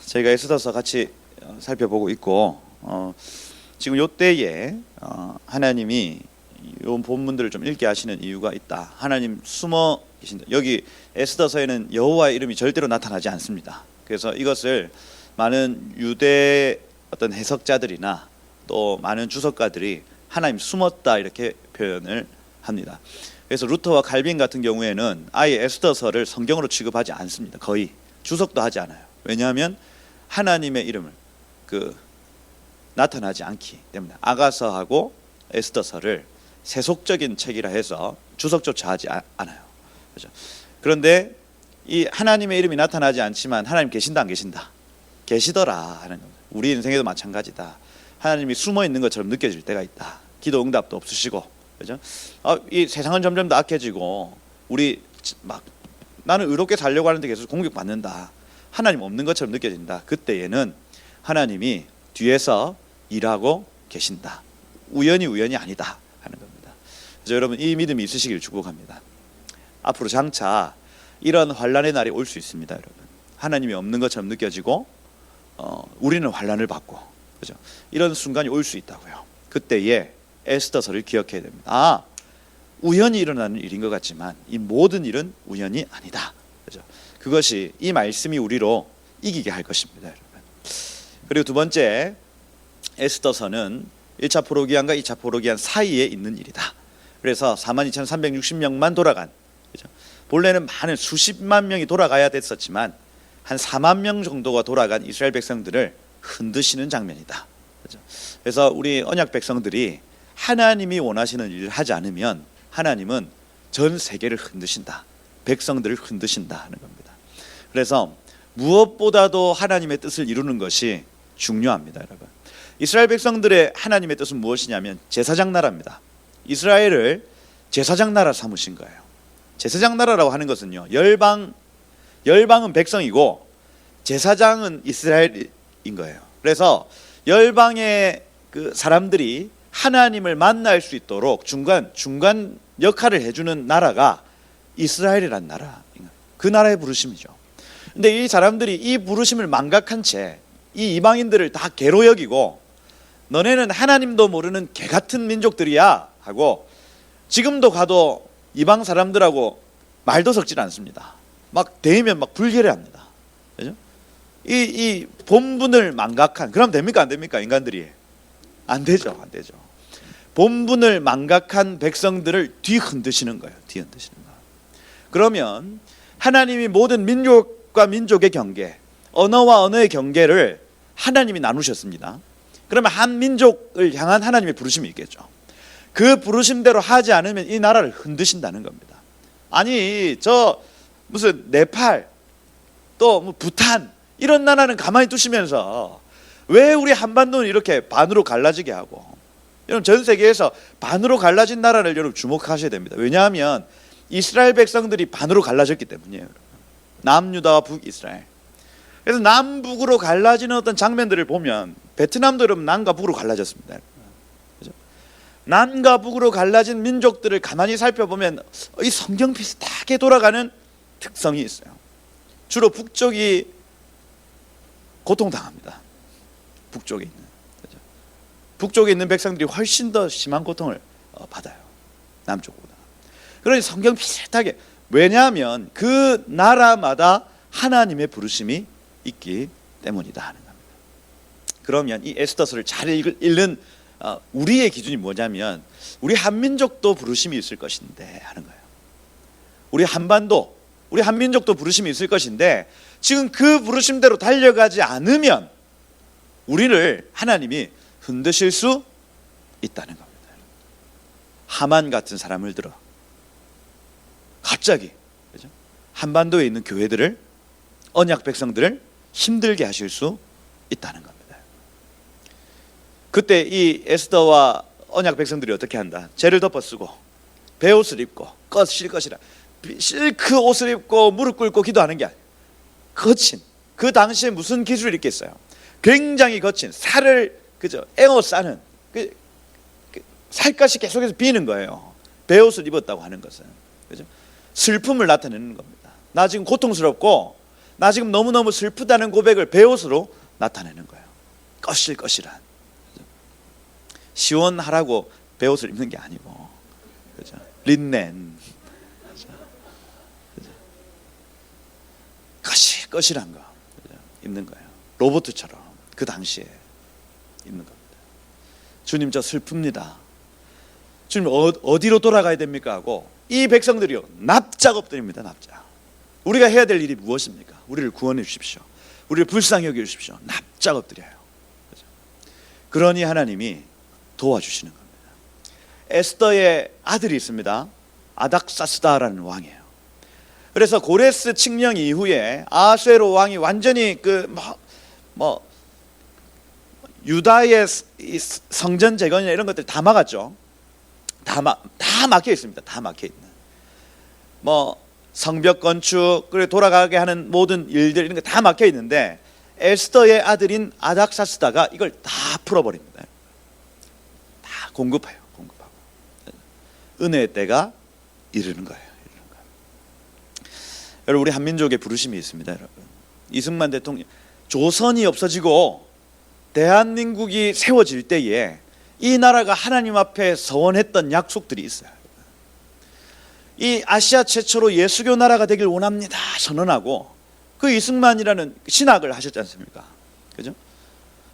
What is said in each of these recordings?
저희가 에스더서 같이 살펴보고 있고 지금 요때에 하나님이 요 본문들을 좀 읽게 하시는 이유가 있다. 하나님 숨어 계신다. 여기 에스더서에는 여호와의 이름이 절대로 나타나지 않습니다. 그래서 이것을 많은 유대 어떤 해석자들이나 또 많은 주석가들이 하나님 숨었다 이렇게 표현을 합니다. 그래서 루터와 칼빈 같은 경우에는 아예 에스더서를 성경으로 취급하지 않습니다. 거의 주석도 하지 않아요. 왜냐하면 하나님의 이름을 나타나지 않기 때문에 아가서하고 에스더서를 세속적인 책이라 해서 주석조차 하지 않아요. 그렇죠? 그런데 이 하나님의 이름이 나타나지 않지만 하나님 계신다 안 계신다? 계시더라 하는 겁니다. 우리 인생에도 마찬가지다. 하나님이 숨어 있는 것처럼 느껴질 때가 있다. 기도 응답도 없으시고, 그렇죠? 이 세상은 점점 더 악해지고 우리 나는 의롭게 살려고 하는데 계속 공격받는다. 하나님 없는 것처럼 느껴진다. 그때에는 하나님이 뒤에서 일하고 계신다. 우연이 아니다 하는 겁니다. 그래서 여러분 이 믿음이 있으시길 축복합니다. 앞으로 장차 이런 환난의 날이 올 수 있습니다. 여러분 하나님이 없는 것처럼 느껴지고 우리는 환난을 받고, 그죠? 이런 순간이 올 수 있다고요. 그때에 에스더서를 기억해야 됩니다. 우연히 일어나는 일인 것 같지만 이 모든 일은 우연이 아니다. 그죠? 그것이 이 말씀이 우리로 이기게 할 것입니다, 여러분. 그리고 두 번째, 에스더서는 1차 포로기한과 2차 포로기한 사이에 있는 일이다. 그래서 42,360명만 돌아간, 그죠? 본래는 많은 수십만 명이 돌아가야 됐었지만 한 4만 명 정도가 돌아간 이스라엘 백성들을 흔드시는 장면이다. 그죠? 그래서 우리 언약 백성들이 하나님이 원하시는 일을 하지 않으면 하나님은 전 세계를 흔드신다. 백성들을 흔드신다 하는 겁니다. 그래서 무엇보다도 하나님의 뜻을 이루는 것이 중요합니다, 여러분. 이스라엘 백성들의 하나님의 뜻은 무엇이냐면 제사장 나라입니다. 이스라엘을 제사장 나라 삼으신 거예요. 제사장 나라라고 하는 것은요, 열방은 백성이고 제사장은 이스라엘인 거예요. 그래서 열방의 그 사람들이 하나님을 만날 수 있도록 중간 역할을 해주는 나라가 이스라엘이란 나라, 그 나라의 부르심이죠. 근데 이 사람들이 이 부르심을 망각한 채 이 이방인들을 다 개로 여기고 너네는 하나님도 모르는 개 같은 민족들이야 하고 지금도 가도 이방 사람들하고 말도 섞질 않습니다. 막 대면 막 불결해합니다. 그죠? 이 본분을 망각한, 그럼 됩니까 안 됩니까? 인간들이 안 되죠. 본분을 망각한 백성들을 뒤흔드시는 거예요. 그러면 하나님이 모든 민족과 민족의 경계, 언어와 언어의 경계를 하나님이 나누셨습니다. 그러면 한 민족을 향한 하나님의 부르심이 있겠죠. 그 부르심대로 하지 않으면 이 나라를 흔드신다는 겁니다. 아니 저 무슨 네팔 또 뭐 부탄 이런 나라는 가만히 두시면서 왜 우리 한반도는 이렇게 반으로 갈라지게 하고, 여러분 전 세계에서 반으로 갈라진 나라를 여러분 주목하셔야 됩니다. 왜냐하면 이스라엘 백성들이 반으로 갈라졌기 때문이에요. 남유다와 북이스라엘. 그래서 남북으로 갈라지는 어떤 장면들을 보면 베트남도 여러분 남과 북으로 갈라졌습니다. 그렇죠? 남과 북으로 갈라진 민족들을 가만히 살펴보면 이 성경 비슷하게 돌아가는 특성이 있어요. 주로 북쪽이 고통당합니다. 북쪽에 있는, 그렇죠? 북쪽에 있는 백성들이 훨씬 더 심한 고통을 받아요. 남쪽보다. 그러니 성경 비슷하게, 왜냐하면 그 나라마다 하나님의 부르심이 있기 때문이다 하는 겁니다. 그러면 이 에스더서를 잘 읽는 우리의 기준이 뭐냐면 우리 한민족도 부르심이 있을 것인데 하는 거예요. 우리 한반도, 우리 한민족도 부르심이 있을 것인데 지금 그 부르심대로 달려가지 않으면 우리를 하나님이 흔드실 수 있다는 겁니다. 하만 같은 사람을 들어 갑자기, 그죠? 한반도에 있는 교회들을, 언약 백성들을 힘들게 하실 수 있다는 겁니다. 그때 이 에스더와 언약 백성들이 어떻게 한다? 죄를 덮어 쓰고 베옷을 입고 실컷이라 실크 옷을 입고 무릎 꿇고 기도하는 게 아니에요. 거친, 그 당시에 무슨 기술이 있겠어요? 굉장히 거친 살을, 그죠? 앵어 싸는 살갗이 계속해서 비는 거예요. 베옷을 입었다고 하는 것은, 그죠? 슬픔을 나타내는 겁니다. 나 지금 고통스럽고 나 지금 너무너무 슬프다는 고백을 베옷으로 나타내는 거예요. 꺼실꺼실한. 시원하라고 베옷을 입는 게 아니고, 그죠? 린넨, 그죠? 꺼실꺼실한 거, 그죠? 입는 거예요. 로봇처럼 그 당시에 입는 겁니다. 주님, 저 슬픕니다. 주님, 어디로 돌아가야 됩니까? 하고 이 백성들이요, 납작 엎드립니다. 납작. 우리가 해야 될 일이 무엇입니까? 우리를 구원해 주십시오. 우리를 불쌍히 여겨 주십시오. 납작 엎드려요. 그죠? 그러니 하나님이 도와주시는 겁니다. 에스더의 아들이 있습니다. 아닥사스다라는 왕이에요. 그래서 고레스 칙령 이후에 아수에로 왕이 완전히 유다의 성전 재건이나 이런 것들 다 막았죠. 다 막혀 있습니다. 다 막혀 있는. 성벽 건축, 그리고 돌아가게 하는 모든 일들 이런 거 다 막혀 있는데 에스더의 아들인 아닥사스다가 이걸 다 풀어버립니다. 다 공급하고 은혜의 때가 이르는 거예요. 여러분, 우리 한민족의 부르심이 있습니다. 여러분, 이승만 대통령, 조선이 없어지고 대한민국이 세워질 때에 이 나라가 하나님 앞에 서원했던 약속들이 있어요. 이 아시아 최초로 예수교 나라가 되길 원합니다 선언하고 그 이승만이라는 신학을 하셨지 않습니까? 그죠?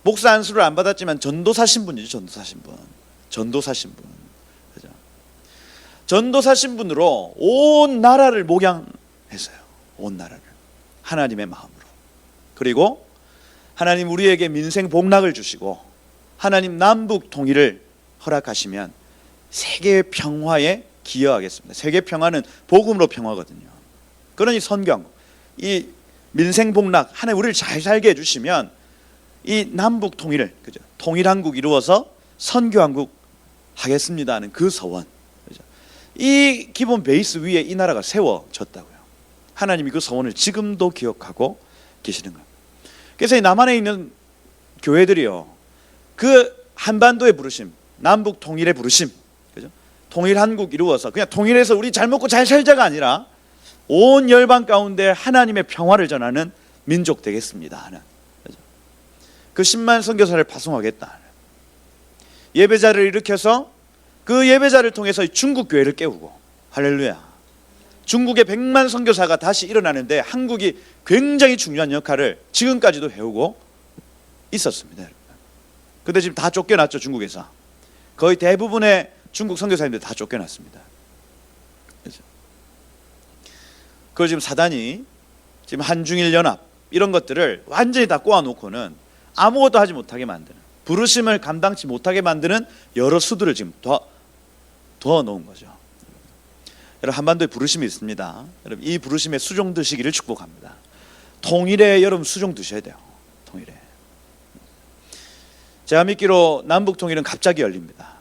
목사 안수를 안 받았지만 전도사 신분이죠. 전도사 신분. 그죠? 전도사 신분으로 온 나라를 목양했어요. 온 나라를 하나님의 마음으로. 그리고 하나님 우리에게 민생 복락을 주시고 하나님 남북 통일을 허락하시면 세계 평화에 기여하겠습니다. 세계 평화는 복음으로 평화거든요. 그러니 선교한국, 이 민생 복락, 하나님 우리를 잘 살게 해주시면 이 남북 통일을, 그죠? 통일한국 이루어서 선교한국 하겠습니다 하는 그 서원, 그죠? 이 기본 베이스 위에 이 나라가 세워졌다고요. 하나님이 그 서원을 지금도 기억하고 계시는 거예요. 그래서 이 남한에 있는 교회들이요, 그 한반도의 부르심, 남북 통일의 부르심, 그죠? 통일 한국 이루어서 그냥 통일해서 우리 잘 먹고 잘 살자가 아니라 온 열방 가운데 하나님의 평화를 전하는 민족 되겠습니다 하는, 그죠? 그 10만 선교사를 파송하겠다. 예배자를 일으켜서 그 예배자를 통해서 중국 교회를 깨우고, 할렐루야. 중국의 100만 선교사가 다시 일어나는데 한국이 굉장히 중요한 역할을 지금까지도 해오고 있었습니다. 근데 지금 다 쫓겨났죠. 중국에서 거의 대부분의 중국 선교사님들 다 쫓겨났습니다. 그렇죠? 그걸 지금 사단이 지금 한중일 연합 이런 것들을 완전히 다 꼬아놓고는 아무것도 하지 못하게 만드는, 부르심을 감당치 못하게 만드는 여러 수들을 지금 더 놓은 거죠. 여러분, 한반도에 부르심이 있습니다. 여러분, 이 부르심에 수종 드시기를 축복합니다. 통일에 여러분 수종 드셔야 돼요. 통일에. 제가 믿기로 남북 통일은 갑자기 열립니다.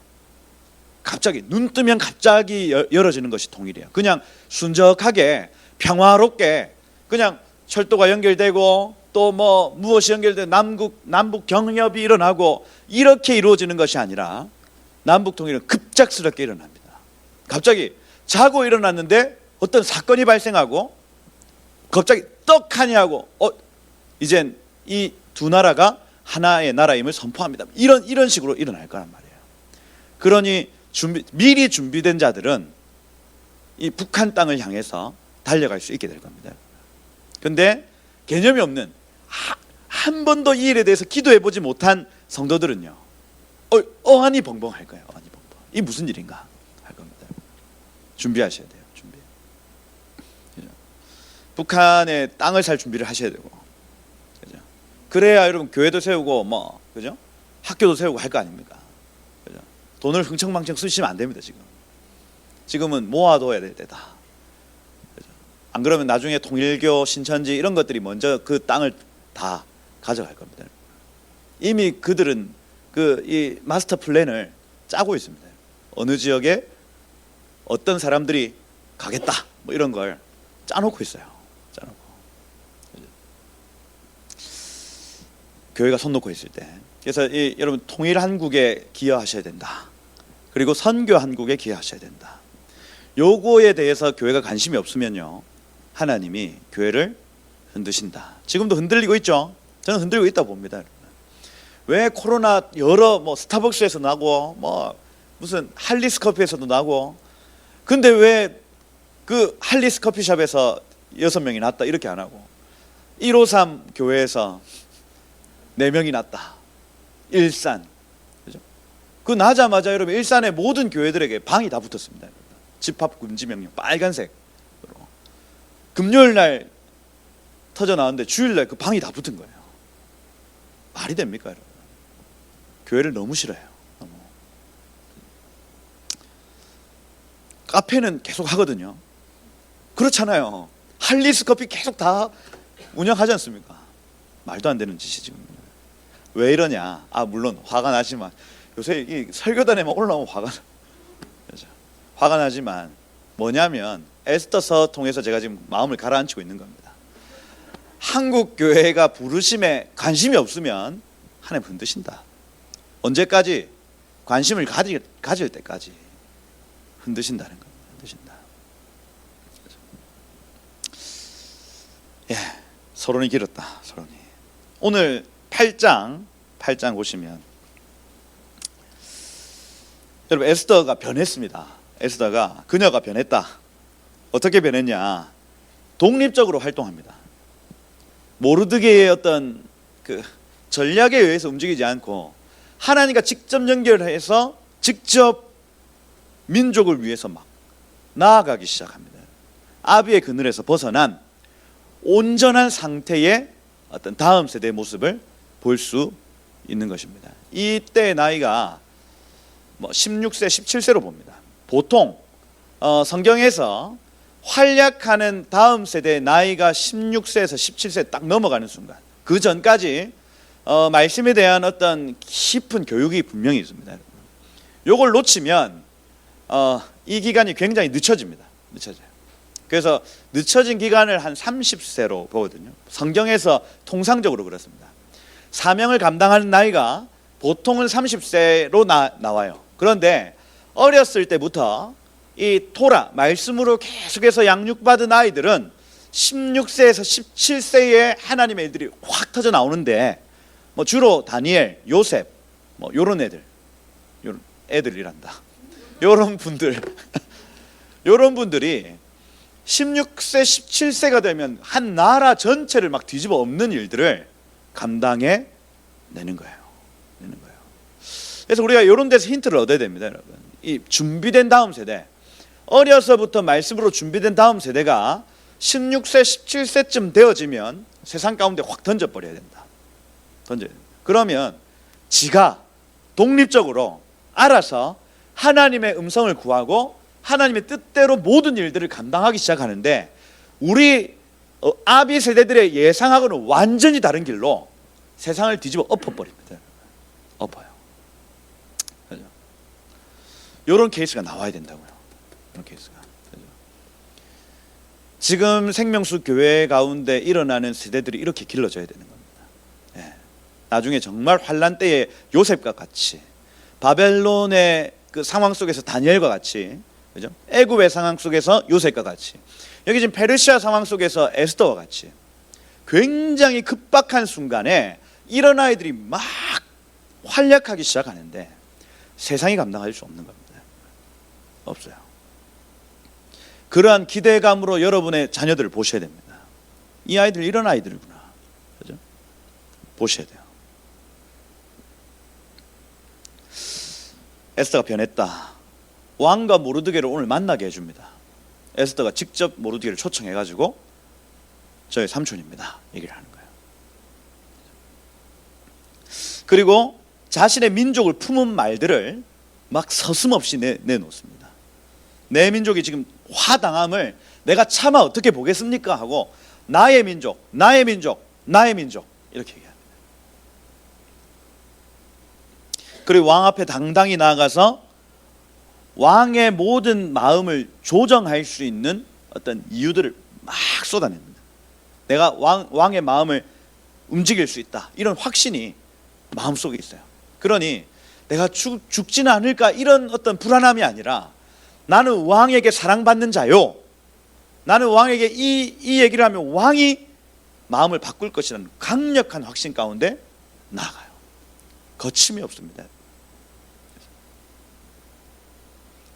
갑자기 눈 뜨면 갑자기 열어지는 것이 통일이에요. 그냥 순적하게 평화롭게 그냥 철도가 연결되고 또 무엇이 연결되고 남북 경협이 일어나고 이렇게 이루어지는 것이 아니라 남북 통일은 급작스럽게 일어납니다. 갑자기 자고 일어났는데 어떤 사건이 발생하고 갑자기 떡하니 하고 이젠 이 두 나라가 하나의 나라임을 선포합니다. 이런 식으로 일어날 거란 말이에요. 그러니 미리 준비된 자들은 이 북한 땅을 향해서 달려갈 수 있게 될 겁니다. 그런데 개념이 없는, 한 번도 이 일에 대해서 기도해 보지 못한 성도들은요, 어안이 벙벙할 거예요. 어안이 벙벙. 이 무슨 일인가 할 겁니다. 준비하셔야 돼요. 준비. 그죠? 북한의 땅을 살 준비를 하셔야 되고, 그죠? 그래야 여러분 교회도 세우고 그죠? 학교도 세우고 할 거 아닙니까? 그죠? 돈을 흥청망청 쓰시면 안 됩니다. 지금은 모아둬야 될 때다. 그죠? 안 그러면 나중에 통일교, 신천지 이런 것들이 먼저 그 땅을 다 가져갈 겁니다. 이미 그들은 이 마스터 플랜을 짜고 있습니다. 어느 지역에 어떤 사람들이 가겠다 이런 걸 짜놓고 있어요. 짜놓고. 교회가 손 놓고 있을 때. 그래서 여러분 통일 한국에 기여하셔야 된다. 그리고 선교 한국에 기여하셔야 된다. 요거에 대해서 교회가 관심이 없으면요, 하나님이 교회를 흔드신다. 지금도 흔들리고 있죠. 저는 흔들리고 있다고 봅니다. 왜 코로나 여러 스타벅스에서 나고 무슨 할리스 커피에서도 나고, 근데 왜 그 할리스 커피숍에서 6명이 났다 이렇게 안 하고 153 교회에서 4명이 났다. 일산, 그죠? 그 나자마자 여러분 일산의 모든 교회들에게 방이 다 붙었습니다. 집합 금지 명령 빨간색으로 금요일 날 터져 나왔는데 주일 날 그 방이 다 붙은 거예요. 말이 됩니까, 여러분? 교회를 너무 싫어해요. 너무. 카페는 계속 하거든요. 그렇잖아요. 할리스 커피 계속 다 운영하지 않습니까? 말도 안 되는 짓이 지금. 왜 이러냐? 물론 화가 나지만 요새 이 설교단에만 올라오면 화가 나지만 뭐냐면 에스더서 통해서 제가 지금 마음을 가라앉히고 있는 겁니다. 한국 교회가 부르심에 관심이 없으면 하나님 흔드신다. 언제까지? 관심을 가질 때까지 흔드신다는 겁니다. 흔드신다. 예, 서론이 길었다. 서론이. 오늘 8장 보시면 여러분 에스더가 변했습니다. 에스더가 그녀가 변했다. 어떻게 변했냐? 독립적으로 활동합니다. 모르드게의 어떤 그 전략에 의해서 움직이지 않고 하나님과 직접 연결해서 직접 민족을 위해서 막 나아가기 시작합니다. 아비의 그늘에서 벗어난 온전한 상태의 어떤 다음 세대의 모습을 볼 수 있는 것입니다. 이때 나이가 16세, 17세로 봅니다. 보통 성경에서 활약하는 다음 세대의 나이가 16세에서 17세 딱 넘어가는 순간, 그 전까지 말씀에 대한 어떤 깊은 교육이 분명히 있습니다. 요걸 놓치면 이 기간이 굉장히 늦춰집니다. 늦춰져요. 그래서 늦춰진 기간을 한 30세로 보거든요. 성경에서 통상적으로 그렇습니다. 사명을 감당하는 나이가 보통은 30세로 나와요. 그런데 어렸을 때부터 이 토라, 말씀으로 계속해서 양육받은 아이들은 16세에서 17세에 하나님의 일들이 확 터져 나오는데 주로 다니엘, 요셉 요런 애들이란다. 요런 분들이 16세, 17세가 되면 한 나라 전체를 막 뒤집어 엎는 일들을 감당해 내는 거예요. 그래서 우리가 이런 데서 힌트를 얻어야 됩니다, 여러분. 이 준비된 다음 세대, 어려서부터 말씀으로 준비된 다음 세대가 16세, 17세쯤 되어지면 세상 가운데 확 던져버려야 된다. 그러면 지가 독립적으로 알아서 하나님의 음성을 구하고 하나님의 뜻대로 모든 일들을 감당하기 시작하는데, 우리 아비 세대들의 예상하고는 완전히 다른 길로 세상을 뒤집어 엎어버립니다. 엎어요. 그죠? 이런 케이스가 나와야 된다고요. 이런 케이스가. 그죠? 지금 생명수 교회 가운데 일어나는 세대들이 이렇게 길러져야 되는 겁니다. 예. 나중에 정말 환란 때의 요셉과 같이, 바벨론의 그 상황 속에서 다니엘과 같이, 그죠? 애굽의 상황 속에서 요셉과 같이, 여기 지금 페르시아 상황 속에서 에스더와 같이 굉장히 급박한 순간에 이런 아이들이 막 활약하기 시작하는데 세상이 감당할 수 없는 겁니다. 없어요. 그러한 기대감으로 여러분의 자녀들을 보셔야 됩니다. 이 아이들 이런 아이들이구나. 그죠? 보셔야 돼요. 에스더가 변했다. 왕과 모르드게를 오늘 만나게 해줍니다. 에스더가 직접 모르드게를 초청해가지고 저의 삼촌입니다 얘기를 하는 거예요. 그리고 자신의 민족을 품은 말들을 막 서슴없이 내놓습니다. 내 민족이 지금 화당함을 내가 차마 어떻게 보겠습니까 하고 나의 민족, 나의 민족, 나의 민족 이렇게 얘기합니다. 그리고 왕 앞에 당당히 나아가서 왕의 모든 마음을 조정할 수 있는 어떤 이유들을 막 쏟아냅니다. 내가 왕의 마음을 움직일 수 있다, 이런 확신이 마음속에 있어요. 그러니 내가 죽지는 않을까 이런 어떤 불안함이 아니라, 나는 왕에게 사랑받는 자요, 나는 왕에게 이 얘기를 하면 왕이 마음을 바꿀 것이라는 강력한 확신 가운데 나아가요. 거침이 없습니다.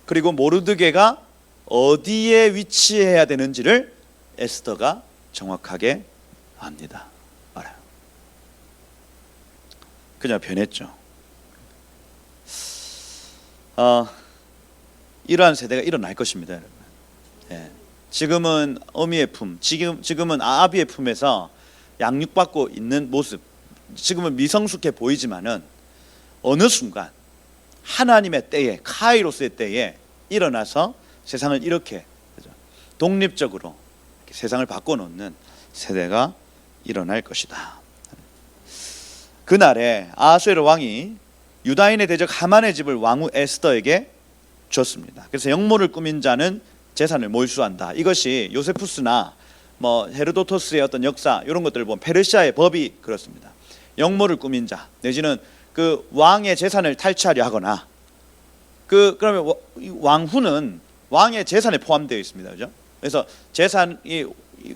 그리고 모르드게가 어디에 위치해야 되는지를 에스더가 정확하게 압니다. 알아요. 그냥 변했죠. 이러한 세대가 일어날 것입니다, 여러분. 예. 지금은 어미의 품, 지금은 아비의 품에서 양육받고 있는 모습, 지금은 미성숙해 보이지만은 어느 순간 하나님의 때에, 카이로스의 때에 일어나서 세상을 이렇게 독립적으로 세상을 바꿔놓는 세대가 일어날 것이다. 그날에 아하수에로 왕이 유다인의 대적 하만의 집을 왕후 에스더에게 줬습니다. 그래서 영모를 꾸민 자는 재산을 몰수한다. 이것이 요세푸스나 헤르도토스의 어떤 역사 이런 것들을 보면 페르시아의 법이 그렇습니다. 영모를 꾸민 자 내지는 그 왕의 재산을 탈취하려 하거나 그러면 왕후는 왕의 재산에 포함되어 있습니다. 그죠? 그래서 재산이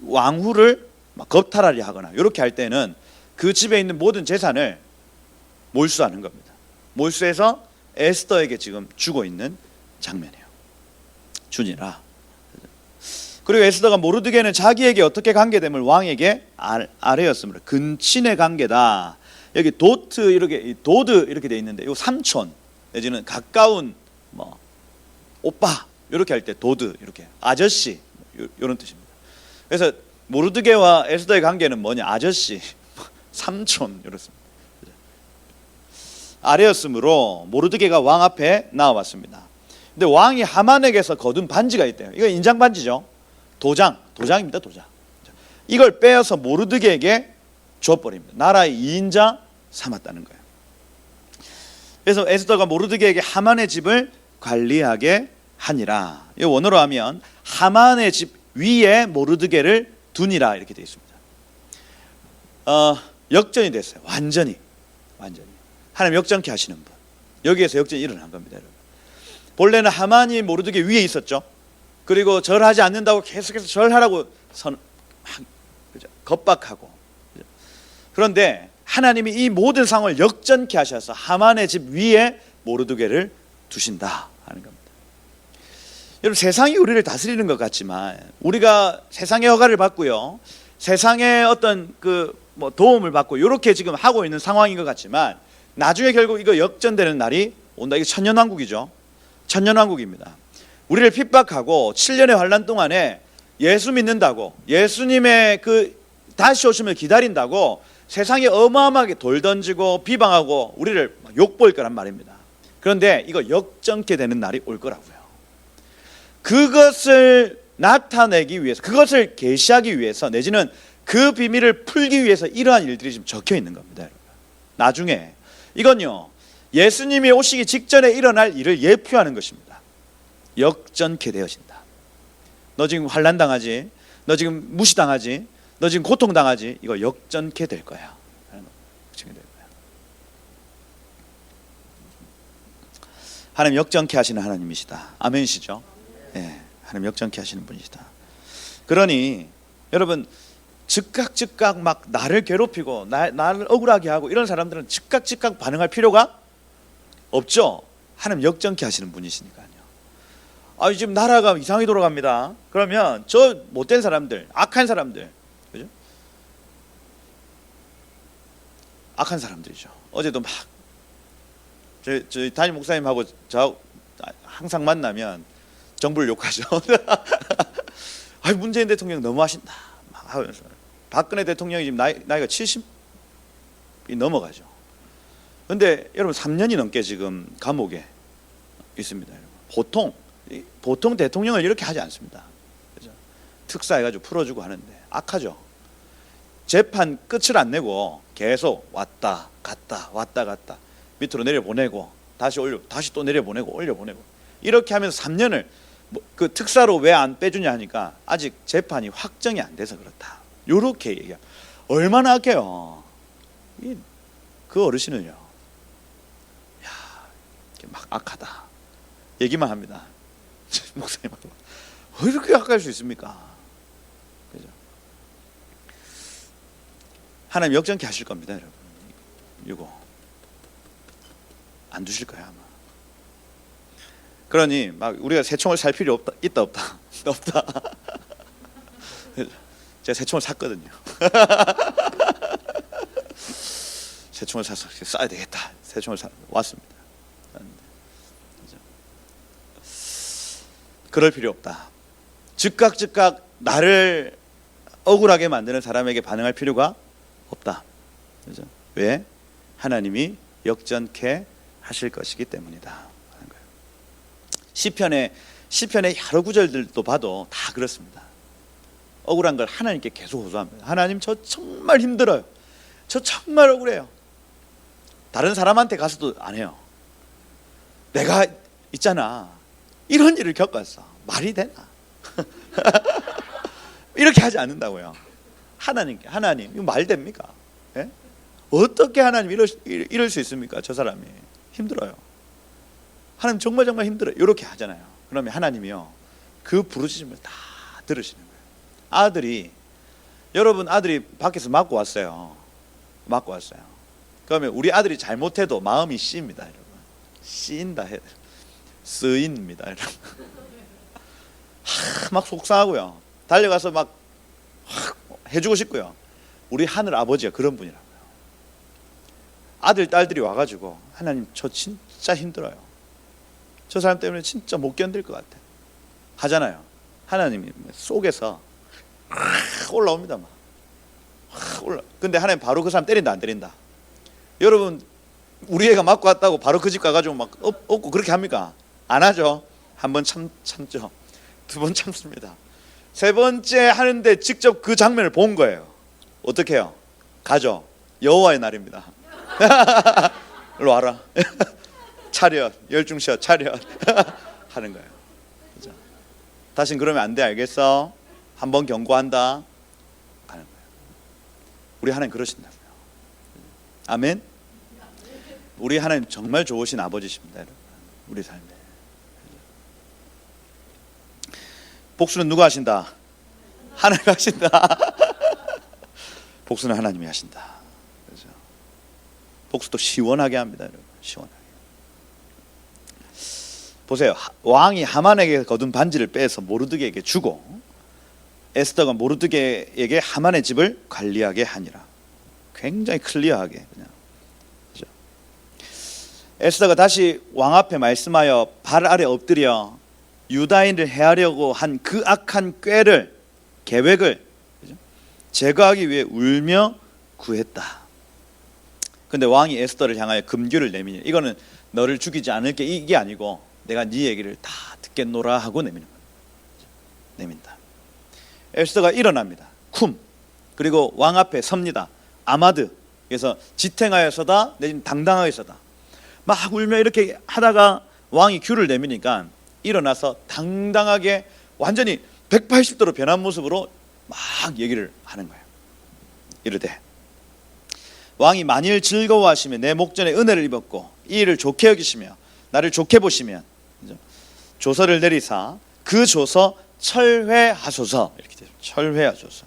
왕후를 겁탈하려 하거나 이렇게 할 때는 그 집에 있는 모든 재산을 몰수하는 겁니다. 몰수해서 에스더에게 지금 주고 있는 장면이에요. 주니라. 그리고 에스더가 모르드게는 자기에게 어떻게 관계됨을 왕에게 아뢰었으므로 근친의 관계다. 여기 도트 이렇게 도드 이렇게 돼 있는데 이 삼촌 내지는 가까운 오빠 이렇게 할 때 도드 이렇게 아저씨 이런 뜻입니다. 그래서 모르드게와 에스더의 관계는 뭐냐? 아저씨, 삼촌 이렇습니다. 아뢰었으므로 모르드게가 왕 앞에 나와봤습니다. 근데 왕이 하만에게서 거둔 반지가 있대요. 이거 인장 반지죠. 도장입니다. 도장. 이걸 빼어서 모르드게에게 줘버립니다. 나라의 2인자 삼았다는 거예요. 그래서 에스더가 모르드게에게 하만의 집을 관리하게 하니라. 이 원어로 하면 하만의 집 위에 모르드게를 두니라 이렇게 되어 있습니다. 역전이 됐어요. 완전히 하나님 역전케 하시는 분. 여기에서 역전이 일어난 겁니다, 여러분. 본래는 하만이 모르드게 위에 있었죠. 그리고 절하지 않는다고 계속해서 절하라고 겁박하고. 그런데 하나님이 이 모든 상황을 역전케 하셔서 하만의 집 위에 모르드게를 두신다 하는 겁니다. 여러분, 세상이 우리를 다스리는 것 같지만 우리가 세상의 허가를 받고요, 세상의 어떤 도움을 받고 이렇게 지금 하고 있는 상황인 것 같지만 나중에 결국 이거 역전되는 날이 온다. 이게 천년왕국이죠. 천년왕국입니다. 우리를 핍박하고 7년의 환란 동안에 예수 믿는다고, 예수님의 다시 오심을 기다린다고 세상에 어마어마하게 돌 던지고 비방하고 우리를 욕볼 거란 말입니다. 그런데 이거 역전케 되는 날이 올 거라고요. 그것을 나타내기 위해서, 그것을 계시하기 위해서, 내지는 그 비밀을 풀기 위해서 이러한 일들이 지금 적혀 있는 겁니다, 여러분. 나중에 이건요, 예수님이 오시기 직전에 일어날 일을 예표하는 것입니다. 역전케 되어진다. 너 지금 환난 당하지, 너 지금 무시당하지, 너 지금 고통당하지, 이거 역전케 될 거야. 하나님 역전케 하시는 하나님이시다. 아멘이시죠? 예, 하나님 역전케 하시는 분이시다. 그러니 여러분, 즉각 막 나를 괴롭히고 나를 억울하게 하고 이런 사람들은 즉각 반응할 필요가 없죠. 하나님 역전케 하시는 분이시니까요. 지금 나라가 이상하게 돌아갑니다. 그러면 저 못된 사람들, 악한 사람들, 그죠? 악한 사람들이죠. 어제도 막 저희 담임 목사님하고 저 항상 만나면 정부를 욕하죠. 문재인 대통령 너무하신다 막 하면서. 박근혜 대통령이 지금 나이가 70이 넘어가죠. 그런데 여러분 3년이 넘게 지금 감옥에 있습니다. 보통 대통령을 이렇게 하지 않습니다. 그죠? 특사해가지고 풀어주고 하는데 악하죠. 재판 끝을 안 내고 계속 왔다 갔다 밑으로 내려보내고 다시 또 내려보내고 올려보내고 이렇게 하면서 3년을 그 특사로 왜 안 빼주냐 하니까 아직 재판이 확정이 안 돼서 그렇다. 요렇게 얘기해요. 얼마나 악해요. 그 어르신을요, 막 악하다 얘기만 합니다. 목사님하고 왜 이렇게 악할 수 있습니까? 그죠? 하나님 역전케 하실 겁니다, 여러분. 이거 안 두실 거야 아마. 그러니 막 우리가 새총을 살 필요 없다, 있다 없다, 없다. 제가 새총을 샀거든요. 새총을 사서 쏴야 되겠다. 새총을 왔습니다. 그럴 필요 없다. 즉각 나를 억울하게 만드는 사람에게 반응할 필요가 없다. 그죠? 왜? 하나님이 역전케 하실 것이기 때문이다 하는 거예요. 시편의 여러 구절들도 봐도 다 그렇습니다. 억울한 걸 하나님께 계속 호소합니다. 하나님, 저 정말 힘들어요. 저 정말 억울해요. 다른 사람한테 가서도 안 해요. 내가 있잖아, 이런 일을 겪었어. 말이 되나? 이렇게 하지 않는다고요. 하나님 이거 말 됩니까? 예? 어떻게 하나님 이럴 수 있습니까? 저 사람이 힘들어요. 하나님 정말 힘들어요. 이렇게 하잖아요. 그러면 하나님이요, 그 부르짖음을 다 들으시는 거예요. 여러분 아들이 밖에서 맞고 왔어요. 그러면 우리 아들이 잘못해도 마음이 씌입니다, 여러분. 씌인다 해야 돼요. 쓰인입니다, 여러분. 막 속상하고요. 달려가서 막 해주고 싶고요. 우리 하늘 아버지가 그런 분이라고요. 아들, 딸들이 와가지고 하나님, 저 진짜 힘들어요. 저 사람 때문에 진짜 못 견딜 것 같아. 하잖아요. 하나님이 속에서 올라옵니다. 막. 근데 하나님 바로 그 사람 때린다, 안 때린다? 여러분, 우리 애가 맞고 왔다고 바로 그 집 가가지고 막 업고 그렇게 합니까? 안 하죠. 한 번 참죠. 두 번 참습니다. 세 번째 하는데 직접 그 장면을 본 거예요. 어떻게 해요? 가죠. 여호와의 날입니다. 일로 와라. 차렷, 열중시어 차렷. 하는 거예요. 그죠? 다신 그러면 안 돼, 알겠어? 한 번 경고한다 하는 거예요. 우리 하나님 그러신다고요. 아멘. 우리 하나님 정말 좋으신 아버지십니다, 여러분. 우리 삶에. 복수는 누가 하신다? 하나님이 하신다. 복수는 하나님이 하신다. 그렇죠? 복수도 시원하게 합니다, 여러분. 시원하게. 보세요. 왕이 하만에게 거둔 반지를 빼서 모르드게에게 주고 에스더가 모르드게에게 하만의 집을 관리하게 하니라. 굉장히 클리어하게 그냥. 그렇죠? 에스더가 다시 왕 앞에 말씀하여 발 아래 엎드려 유다인을 해하려고 한 그 악한 계획을 그죠? 제거하기 위해 울며 구했다. 근데 왕이 에스더를 향하여 금규를 내미니, 이거는 너를 죽이지 않을게, 이게 아니고 내가 네 얘기를 다 듣겠노라 하고 내미는 거예요. 내민다. 에스더가 일어납니다. 그리고 왕 앞에 섭니다. 아마드. 그래서 지탱하여서다, 내지는 당당하여서다. 막 울며 이렇게 하다가 왕이 규를 내미니까 일어나서 당당하게 완전히 180도로 변한 모습으로 막 얘기를 하는 거예요. 이르되 왕이 만일 즐거워하시며 내 목전에 은혜를 입었고 이 일을 좋게 여기시며 나를 좋게 보시면 조서를 내리사 그 조서 철회하소서. 이렇게 되죠. 철회하소서.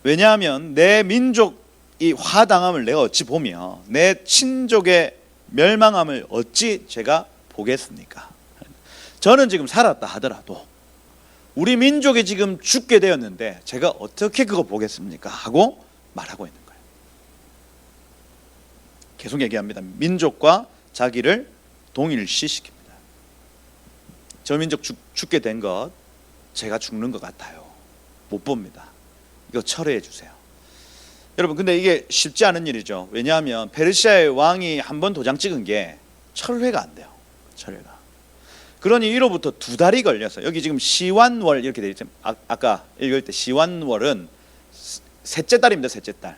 왜냐하면 내 민족이 화당함을 내가 어찌 보며 내 친족의 멸망함을 어찌 제가 보겠습니까? 저는 지금 살았다 하더라도 우리 민족이 지금 죽게 되었는데 제가 어떻게 그거 보겠습니까? 하고 말하고 있는 거예요. 계속 얘기합니다. 민족과 자기를 동일시시킵니다. 저 민족 죽게 된 것 제가 죽는 것 같아요. 못 봅니다. 이거 철회해 주세요. 여러분, 근데 이게 쉽지 않은 일이죠. 왜냐하면 페르시아의 왕이 한 번 도장 찍은 게 철회가 안 돼요. 철회가. 그러니 이로부터 2달이 걸려서, 여기 지금 시완월 이렇게 되어 있죠. 아까 읽을 때 시완월은 셋째 달입니다. 셋째 달.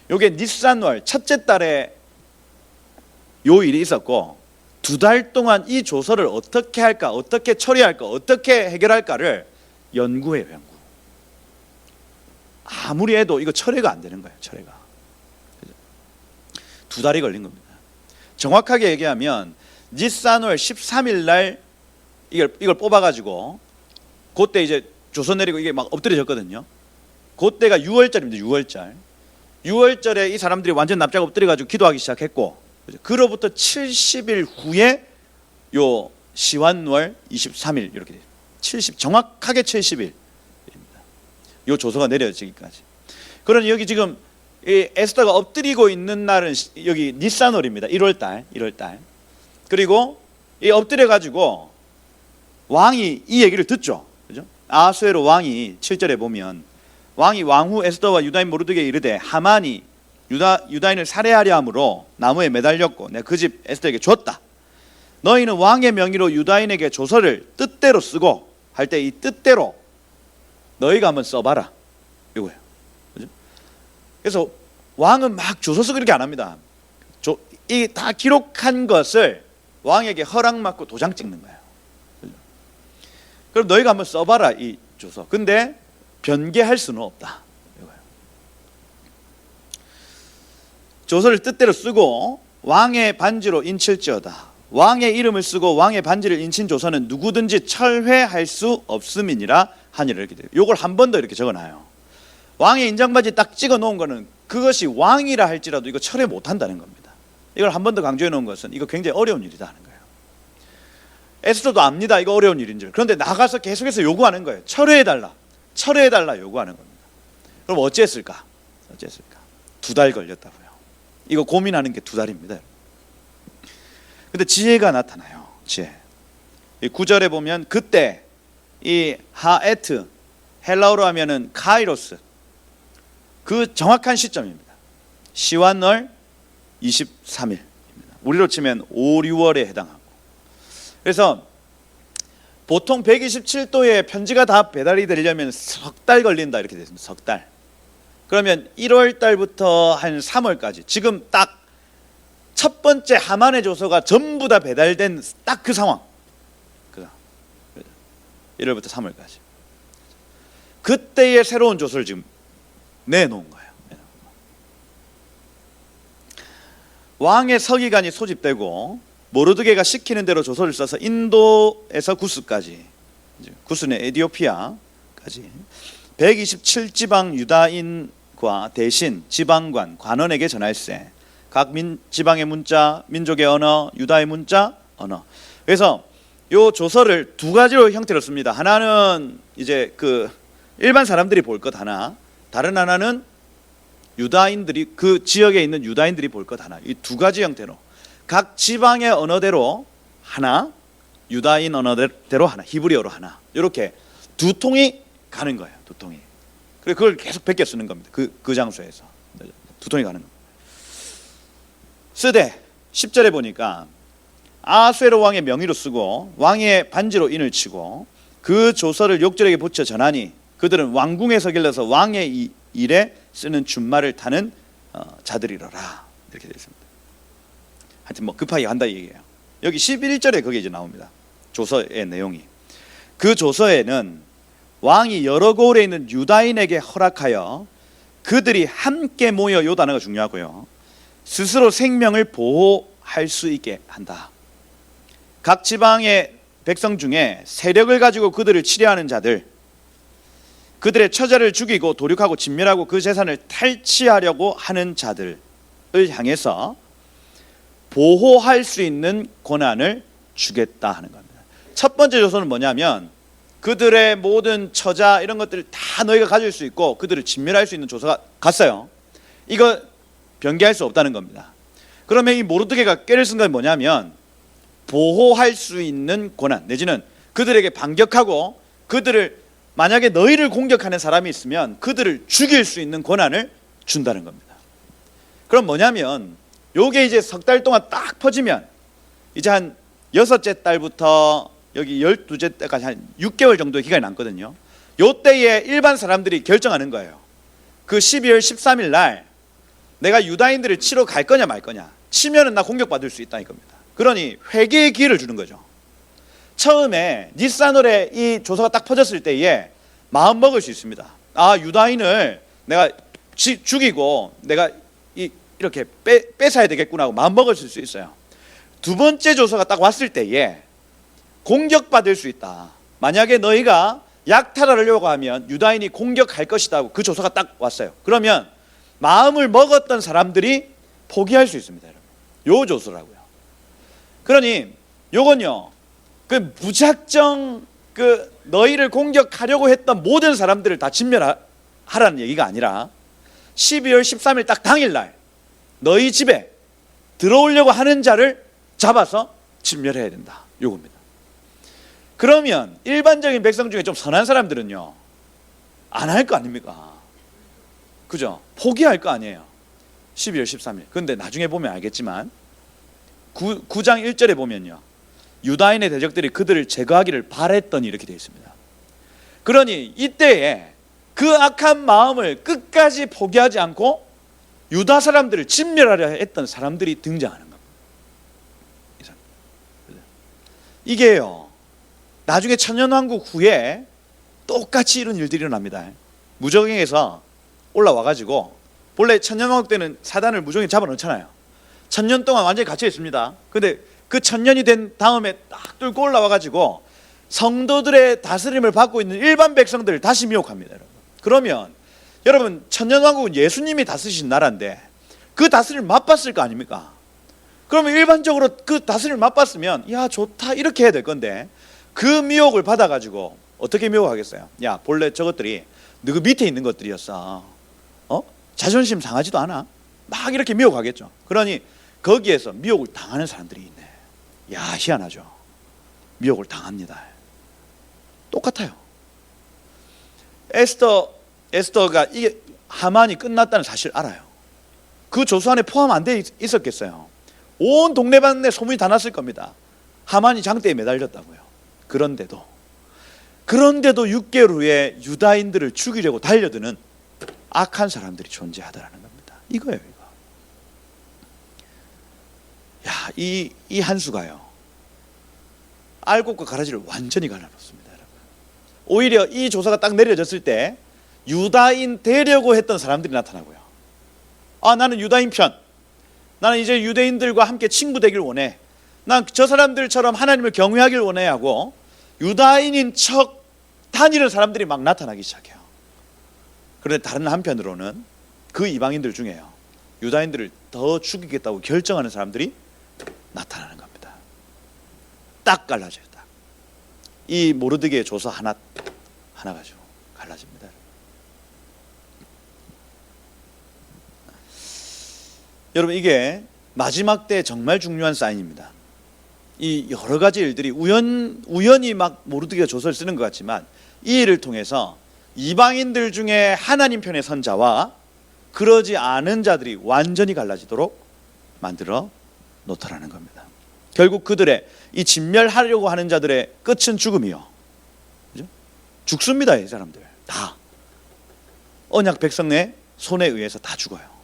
요게 니산월 첫째 달에 요 일이 있었고 2달 동안 이 조서를 어떻게 할까, 어떻게 처리할까, 어떻게 해결할까를 연구해요. 연구. 아무리 해도 이거 철회가 안 되는 거예요. 철회가. 2달이 걸린 겁니다. 정확하게 얘기하면 니산월 13일 날 이걸 뽑아가지고 그때 이제 조서 내리고 이게 막 엎드려졌거든요. 그때가 6월절입니다. 6월절. 6월절에 이 사람들이 완전 납작 엎드려가지고 기도하기 시작했고, 그로부터 70일 후에 요 시완월 23일 이렇게 돼요. 70 정확하게 70일입니다. 요 조서가 내려지기까지. 그러니 여기 지금 이 에스더가 엎드리고 있는 날은 여기 니산월입니다. 1월달. 그리고 이 엎드려 가지고 왕이 이 얘기를 듣죠. 그죠? 아하수에로 왕이 7절에 보면 왕이 왕후 에스더와 유다인 모르드게에 이르되 하만이 유다인을 살해하려 함으로 나무에 매달렸고 내가 그 집 에스더에게 줬다. 너희는 왕의 명의로 유다인에게 조서를 뜻대로 쓰고 할 때 이 뜻대로 너희가 한번 써봐라 이거예요. 그죠? 그래서 왕은 막 조서 쓰고 이렇게 안 합니다. 이 다 기록한 것을 왕에게 허락받고 도장 찍는 거예요. 그죠? 그럼 너희가 한번 써봐라 이 조서. 근데 변개할 수는 없다 이거예요. 조서를 뜻대로 쓰고 왕의 반지로 인칠지어다. 왕의 이름을 쓰고 왕의 반지를 인친 조서는 누구든지 철회할 수 없음이니라 하니라 이렇게 돼요. 요걸 한 번 더 이렇게 적어놔요. 왕의 인장받이 딱 찍어 놓은 거는 그것이 왕이라 할지라도 이거 철회 못 한다는 겁니다. 이걸 한 번 더 강조해 놓은 것은 이거 굉장히 어려운 일이다 하는 거예요. 에스더도 압니다. 이거 어려운 일인 줄. 그런데 나가서 계속해서 요구하는 거예요. 철회해달라 요구하는 겁니다. 그럼 어찌했을까? 2달 걸렸다고요. 이거 고민하는 게 2달입니다. 근데 지혜가 나타나요. 지혜. 이 9절에 보면 그때 이 하에트, 헬라어로 하면은 카이로스, 그 정확한 시점입니다. 시완월 23일입니다. 우리로 치면 5, 6월에 해당하고. 그래서 보통 127도의 편지가 다 배달이 되려면 석 달 걸린다 이렇게 됐습니다. 석 달. 그러면 1월 달부터 한 3월까지 지금 딱 첫 번째 하만의 조서가 전부 다 배달된 딱 그 상황. 1월부터 3월까지. 그때의 새로운 조서를 지금 내놓은 거예요. 왕의 서기관이 소집되고 모르드게가 시키는 대로 조서를 써서 인도에서 구스까지, 구스는 에디오피아까지 127지방 유다인과 대신 지방관 관원에게 전할세. 각 지방의 문자, 민족의 언어, 유다의 문자, 언어. 그래서 요 조서를 2가지로 형태로 씁니다. 하나는 이제 그 일반 사람들이 볼 것 하나, 다른 하나는 유다인들이 그 지역에 있는 유다인들이 볼 것 하나. 이 2가지 형태로 각 지방의 언어대로 하나, 유다인 언어대로 하나, 히브리어로 하나. 이렇게 2통이 가는 거예요. 2통이. 그래서 그걸 계속 베껴 쓰는 겁니다. 그 장소에서 2통이 가는 겁니다. 쓰되 10절에 보니까 아하수에로 왕의 명의로 쓰고 왕의 반지로 인을 치고 그 조서를 욕절에게 붙여 전하니 그들은 왕궁에서 길러서 왕의 일에 쓰는 준말을 타는 자들이로라 이렇게 되어 있습니다. 하여튼 뭐 급하게 간다 이 얘기예요. 여기 11절에 그게 이제 나옵니다. 조서의 내용이. 그 조서에는 왕이 여러 고을에 있는 유다인에게 허락하여 그들이 함께 모여, 요 단어가 중요하고요, 스스로 생명을 보호할 수 있게 한다. 각 지방의 백성 중에 세력을 가지고 그들을 치려하는 자들, 그들의 처자를 죽이고 도륙하고 진멸하고 그 재산을 탈취하려고 하는 자들을 향해서 보호할 수 있는 권한을 주겠다 하는 겁니다. 첫 번째 조서는 뭐냐면 그들의 모든 처자 이런 것들을 다 너희가 가질 수 있고 그들을 진멸할 수 있는 조서가 갔어요. 이거 변개할 수 없다는 겁니다. 그러면 이 모르드게가 꾀를 쓴 건 뭐냐면 보호할 수 있는 권한, 내지는 그들에게 반격하고 그들을, 만약에 너희를 공격하는 사람이 있으면 그들을 죽일 수 있는 권한을 준다는 겁니다. 그럼 뭐냐면 요게 이제 석 달 동안 딱 퍼지면 이제 한 6째 달부터 여기 12째 때까지 한 6개월 정도의 기간이 남거든요. 요때에 일반 사람들이 결정하는 거예요. 그 12월 13일 날 내가 유다인들을 치러 갈 거냐 말 거냐. 치면은 나 공격받을 수 있다 이겁니다. 그러니 회개의 기회를 주는 거죠. 처음에 니산월에 이 조서가 딱 퍼졌을 때에 마음 먹을 수 있습니다. 아, 유다인을 내가 죽이고 내가 이렇게 뺏어야 되겠구나 하고 마음 먹을 수 있어요. 두 번째 조서가 딱 왔을 때에 공격받을 수 있다. 만약에 너희가 약탈하려고 하면 유다인이 공격할 것이다 그 조서가 딱 왔어요. 그러면 마음을 먹었던 사람들이 포기할 수 있습니다, 여러분. 요 조서라고요. 그러니 요건요, 그 무작정 그 너희를 공격하려고 했던 모든 사람들을 다 진멸하라는 얘기가 아니라 12월 13일 딱 당일날 너희 집에 들어오려고 하는 자를 잡아서 진멸해야 된다, 요겁니다. 그러면 일반적인 백성 중에 좀 선한 사람들은요 안 할 거 아닙니까? 그죠? 포기할 거 아니에요. 12월 13일. 그런데 나중에 보면 알겠지만 9장 1절에 보면요, 유다인의 대적들이 그들을 제거하기를 바랬더니 이렇게 되어 있습니다. 그러니 이때에 그 악한 마음을 끝까지 포기하지 않고 유다 사람들을 진멸하려 했던 사람들이 등장하는 겁니다. 이게요, 나중에 천년왕국 후에 똑같이 이런 일들이 일어납니다. 무적행에서 올라와가지고, 본래 천년왕국 때는 사단을 무적에 잡아놓잖아요. 1000년 동안 완전히 갇혀 있습니다. 근데 그 1000년이 된 다음에 딱 뚫고 올라와가지고 성도들의 다스림을 받고 있는 일반 백성들을 다시 미혹합니다, 여러분. 그러면 여러분, 천년왕국은 예수님이 다스리신 나라인데 그 다스림을 맛봤을 거 아닙니까? 그러면 일반적으로 그 다스림을 맛봤으면 야 좋다 이렇게 해야 될 건데, 그 미혹을 받아가지고 어떻게 미혹하겠어요? 야 본래 저것들이 너그 밑에 있는 것들이었어, 자존심 상하지도 않아? 막 이렇게 미혹하겠죠. 그러니 거기에서 미혹을 당하는 사람들이 있네. 야 희한하죠. 미혹을 당합니다. 똑같아요. 에스더가 이게 하만이 끝났다는 사실 알아요. 그 조서 안에 포함 안 돼 있었겠어요? 온 동네방네 소문이 다 났을 겁니다. 하만이 장대에 매달렸다고요. 그런데도 6개월 후에 유다인들을 죽이려고 달려드는 악한 사람들이 존재하더라는 겁니다. 이거예요, 이거. 야, 이 한수가요, 알곡과 가라지를 완전히 갈라놓습니다, 여러분. 오히려 이 조사가 딱 내려졌을 때 유다인 되려고 했던 사람들이 나타나고요. 아, 나는 유다인 편. 나는 이제 유대인들과 함께 친구 되길 원해. 난 저 사람들처럼 하나님을 경외하길 원해 하고 유다인인 척 다니는 사람들이 막 나타나기 시작해요. 그런데 다른 한편으로는 그 이방인들 중에요, 유다인들을 더 죽이겠다고 결정하는 사람들이 나타나는 겁니다. 딱 갈라져요. 딱. 이 모르드게의 조서 하나 가지고 갈라집니다. 여러분, 이게 마지막 때 정말 중요한 사인입니다. 이 여러 가지 일들이 우연히 막 모르드게가 조서를 쓰는 것 같지만 이 일을 통해서 이방인들 중에 하나님 편에 선 자와 그러지 않은 자들이 완전히 갈라지도록 만들어 놓더라는 겁니다. 결국 그들의 이 진멸하려고 하는 자들의 끝은 죽음이요. 그죠? 죽습니다. 이 사람들 다 언약 백성의 손에 의해서 다 죽어요.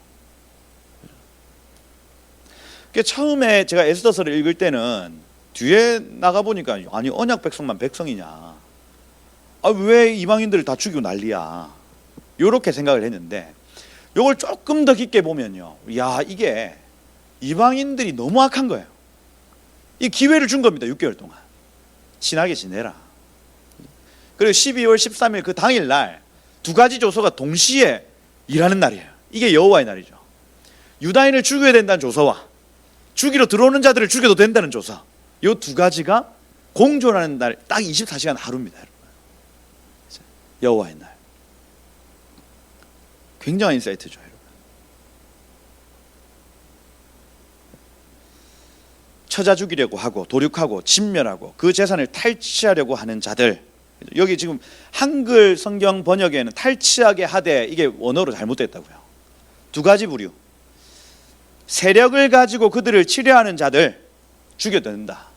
처음에 제가 에스더서를 읽을 때는 뒤에 나가보니까 아니 언약 백성만 백성이냐, 왜 이방인들을 다 죽이고 난리야, 이렇게 생각을 했는데 이걸 조금 더 깊게 보면요, 야 이게 이방인들이 너무 악한 거예요. 이 기회를 준 겁니다. 6개월 동안 신하게 지내라. 그리고 12월 13일 그 당일날 두 가지 조서가 동시에 일하는 날이에요. 이게 여호와의 날이죠. 유다인을 죽여야 된다는 조서와 죽이러 들어오는 자들을 죽여도 된다는 조서, 이 두 가지가 공존하는 날, 딱 24시간 하루입니다. 여호와의 날. 굉장한 인사이트죠, 여러분. 처자 죽이려고 하고 도륙하고 진멸하고 그 재산을 탈취하려고 하는 자들. 여기 지금 한글 성경 번역에는 탈취하게 하되, 이게 원어로 잘못됐다고요. 두 가지 부류. 세력을 가지고 그들을 치려하는 자들 죽여도 된다.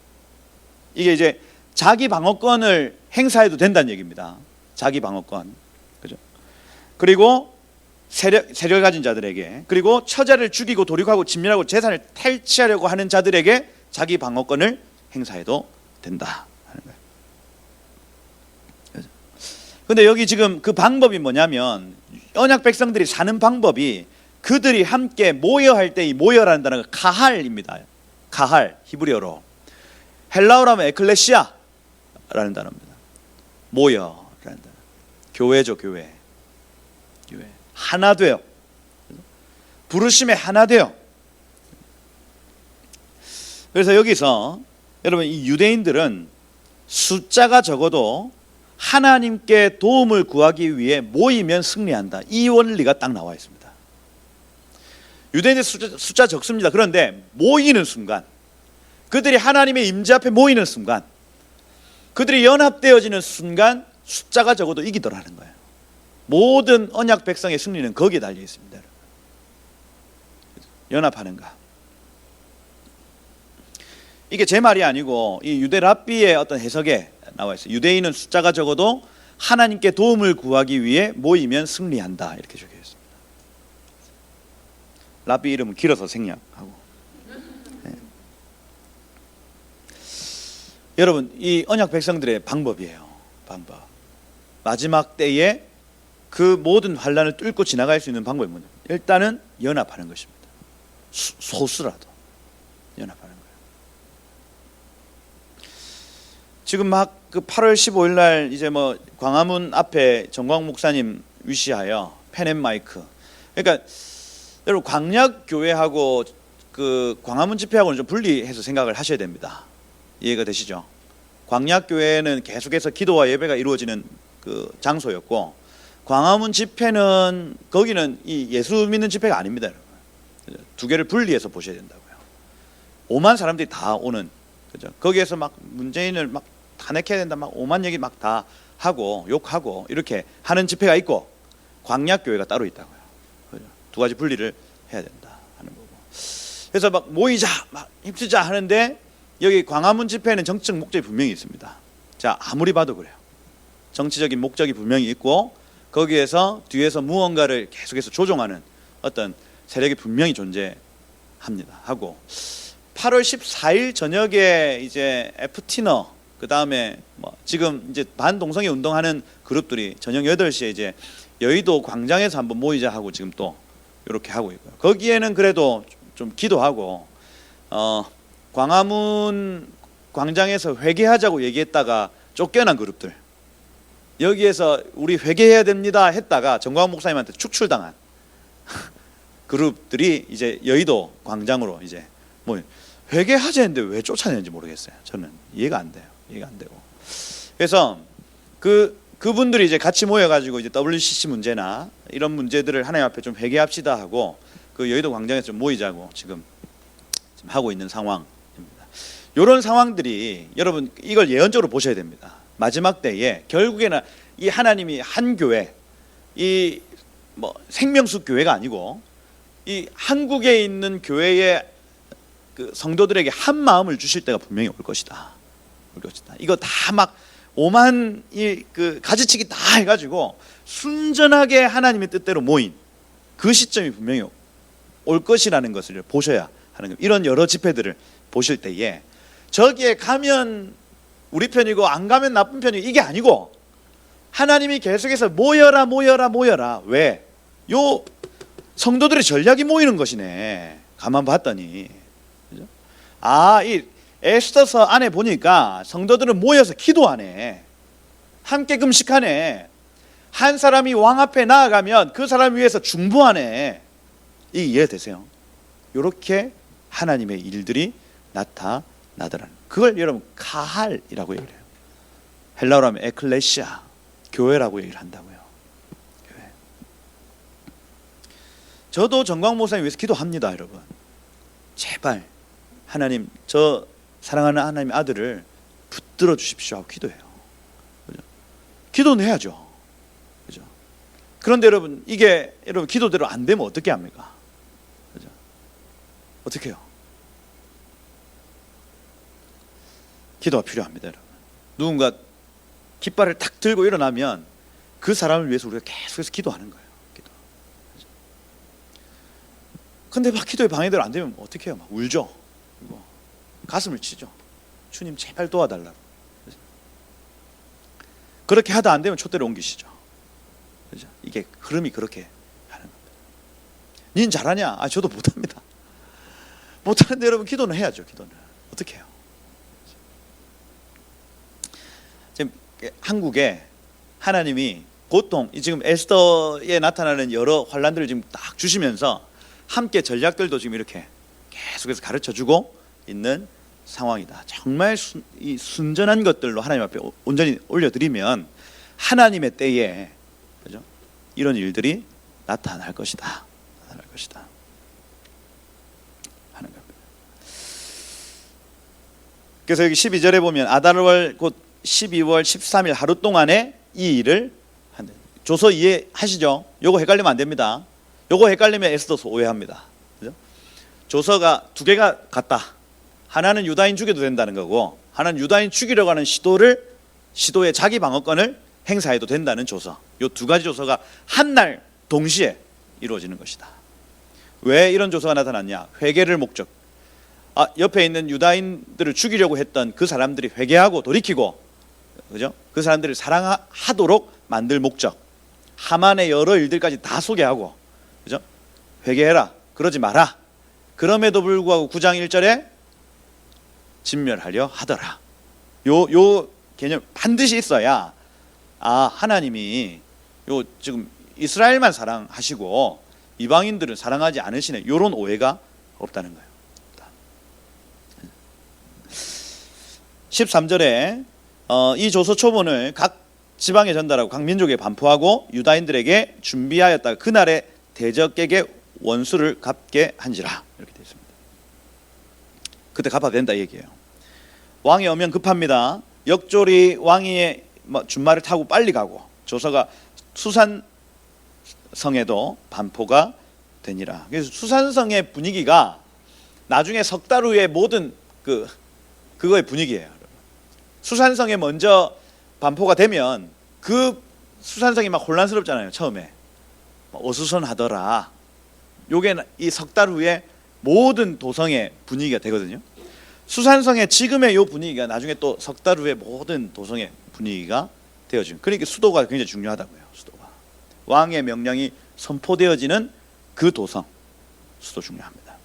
이게 이제 자기 방어권을 행사해도 된다는 얘기입니다. 자기 방어권. 그죠? 그리고 세력을 가진 자들에게, 그리고 처자를 죽이고 도륙하고 진멸하고 재산을 탈취하려고 하는 자들에게 자기 방어권을 행사해도 된다 하는 거예요. 그런데 여기 지금 그 방법이 뭐냐면, 언약 백성들이 사는 방법이 그들이 함께 모여 할 때, 이 모여라는 단어가 가할입니다. 가할, 히브리어로. 헬라어로 하면 에클레시아라는 단어입니다. 모여라는 연합하란다. 교회죠, 교회. 하나 돼요. 부르심에 하나 돼요. 그래서 여기서 여러분, 이 유대인들은 숫자가 적어도 하나님께 도움을 구하기 위해 모이면 승리한다. 이 원리가 딱 나와 있습니다. 유대인의 숫자 적습니다. 그런데 모이는 순간, 그들이 하나님의 임재 앞에 모이는 순간, 그들이 연합되어지는 순간 숫자가 적어도 이기더라는 거예요. 모든 언약 백성의 승리는 거기에 달려 있습니다. 연합하는가. 이게 제 말이 아니고 이 유대 랍비의 어떤 해석에 나와 있어요. 유대인은 숫자가 적어도 하나님께 도움을 구하기 위해 모이면 승리한다, 이렇게 적혀 있습니다. 랍비 이름은 길어서 생략하고. 네. 여러분, 이 언약 백성들의 방법이에요. 방법. 마지막 때에 그 모든 환란을 뚫고 지나갈 수 있는 방법이 뭐냐? 일단은 연합하는 것입니다. 소수라도 연합하는 거예요. 지금 막 그 8월 15일 날 이제 뭐 광화문 앞에 정광 목사님 위시하여 펜앤마이크. 그러니까 여러분, 광약 교회하고 그 광화문 집회하고는 좀 분리해서 생각을 하셔야 됩니다. 이해가 되시죠? 광약 교회는 계속해서 기도와 예배가 이루어지는 그 장소였고, 광화문 집회는 거기는 이 예수 믿는 집회가 아닙니다, 여러분. 두 개를 분리해서 보셔야 된다고요. 5만 사람들이 다 오는, 그죠? 거기에서 막 문재인을 막 탄핵해야 된다, 막 오만 얘기 막 다 하고 욕하고 이렇게 하는 집회가 있고, 광약 교회가 따로 있다고요. 그죠? 두 가지 분리를 해야 된다 하는 거고. 그래서 막 모이자, 막 힘쓰자 하는데, 여기 광화문 집회는 정치적 목적이 분명히 있습니다. 자, 아무리 봐도 그래요. 정치적인 목적이 분명히 있고, 거기에서 뒤에서 무언가를 계속해서 조종하는 어떤 세력이 분명히 존재합니다. 하고 8월 14일 저녁에 이제 FT너, 그 다음에 뭐 지금 이제 반동성애 운동하는 그룹들이 저녁 8시에 이제 여의도 광장에서 한번 모이자 하고 지금 또 이렇게 하고 있고요. 거기에는 그래도 좀 기도하고, 광화문 광장에서 회개하자고 얘기했다가 쫓겨난 그룹들, 여기에서 우리 회개해야 됩니다 했다가 정광훈 목사님한테 축출당한 그룹들이 이제 여의도 광장으로 이제 뭐 회개하자 했는데 왜 쫓아내는지 모르겠어요. 저는 이해가 안 돼요. 이해가 안 되고. 그래서 그분들이 이제 같이 모여가지고 이제 WCC 문제나 이런 문제들을 하나님 앞에 좀 회개합시다 하고 그 여의도 광장에서 좀 모이자고 지금 하고 있는 상황입니다. 이런 상황들이 여러분, 이걸 예언적으로 보셔야 됩니다. 마지막 때에 결국에는 이 하나님이 한 교회, 이 뭐 생명수 교회가 아니고 이 한국에 있는 교회의 그 성도들에게 한 마음을 주실 때가 분명히 올 것이다. 올 것이다. 이거 다 막 오만 이 그 가지치기 다 해가지고 순전하게 하나님의 뜻대로 모인 그 시점이 분명히 올 것이라는 것을 보셔야 하는 겁니다. 이런 여러 집회들을 보실 때에 저기에 가면 우리 편이고 안 가면 나쁜 편이고 이게 아니고, 하나님이 계속해서 모여라 모여라 모여라. 왜? 요 성도들의 전략이 모이는 것이네. 가만 봤더니, 그죠? 이 에스더서 안에 보니까 성도들은 모여서 기도하네. 함께 금식하네. 한 사람이 왕 앞에 나아가면 그 사람 위해서 중보하네. 이 이해되세요? 이렇게 하나님의 일들이 나타나더라는, 그걸 여러분 카할이라고 얘기를 해요. 헬라어로 하면 에클레시아, 교회라고 얘기를 한다고요. 교회. 저도 정광 목사님 위해서 기도합니다, 여러분. 제발 하나님, 저 사랑하는 하나님의 아들을 붙들어 주십시오 하고 기도해요. 그죠? 기도는 해야죠. 그죠? 그런데 여러분, 이게 여러분 기도대로 안 되면 어떻게 합니까? 그죠? 어떻게 해요? 기도가 필요합니다, 여러분. 누군가 깃발을 탁 들고 일어나면 그 사람을 위해서 우리가 계속해서 기도하는 거예요. 기도. 근데 막 기도의 방해대로 안 되면 어떻게 해요? 막 울죠. 그리고 가슴을 치죠. 주님 제발 도와달라고. 그렇게 하다 안 되면 촛대를 옮기시죠. 그죠? 이게 흐름이 그렇게 하는 겁니다. 닌 잘하냐? 저도 못합니다. 못하는데 여러분, 기도는 해야죠. 기도는 어떻게 해요? 지금 한국에 하나님이 고통, 지금 에스더에 나타나는 여러 환란들을 지금 딱 주시면서 함께 전략들도 지금 이렇게 계속해서 가르쳐주고 있는 상황이다. 정말 이 순전한 것들로 하나님 앞에 온전히 올려드리면 하나님의 때에, 그죠? 이런 일들이 나타날 것이다. 나타날 것이다 하는 겁니다. 그래서 여기 12절에 보면 아달월 곧 12월 13일 하루 동안에 이 일을 한다. 조서 이해하시죠? 요거 헷갈리면 안 됩니다. 요거 헷갈리면 에스더서 오해합니다. 그죠? 조서가 두 개가 같다. 하나는 유다인 죽여도 된다는 거고, 하나는 유다인 죽이려고 하는 시도의 자기 방어권을 행사해도 된다는 조서. 요 두 가지 조서가 한 날 동시에 이루어지는 것이다. 왜 이런 조서가 나타났냐? 회개를 목적. 옆에 있는 유다인들을 죽이려고 했던 그 사람들이 회개하고 돌이키고, 그죠? 그 사람들을 사랑하도록 만들 목적. 하만의 여러 일들까지 다 소개하고, 그죠? 회개해라. 그러지 마라. 그럼에도 불구하고 9장 1절에 진멸하려 하더라. 요 개념 반드시 있어야 하나님이 지금 이스라엘만 사랑하시고 이방인들은 사랑하지 않으시네. 요런 오해가 없다는 거예요. 13절에 이 조서 초본을 각 지방에 전달하고 각 민족에 반포하고 유다인들에게 준비하였다가 그날에 대적에게 원수를 갚게 한지라. 이렇게 되어 있습니다. 그때 갚아도 된다 이 얘기예요. 왕이 오면 급합니다. 역졸이 왕위의 준말을 타고 빨리 가고 조서가 수산성에도 반포가 되니라. 그래서 수산성의 분위기가 나중에 석 달 후에 모든 그거의 분위기예요. 수산성에 먼저 반포가 되면 그 수산성이 막 혼란스럽잖아요. 처음에 어수선하더라. 요게 이 석 달 후에 모든 도성의 분위기가 되거든요. 수산성의 지금의 요 분위기가 나중에 또 석 달 후에 모든 도성의 분위기가 되어지는. 그러니까 수도가 굉장히 중요하다고요. 수도가 왕의 명령이 선포되어지는 그 도성, 수도 중요합니다.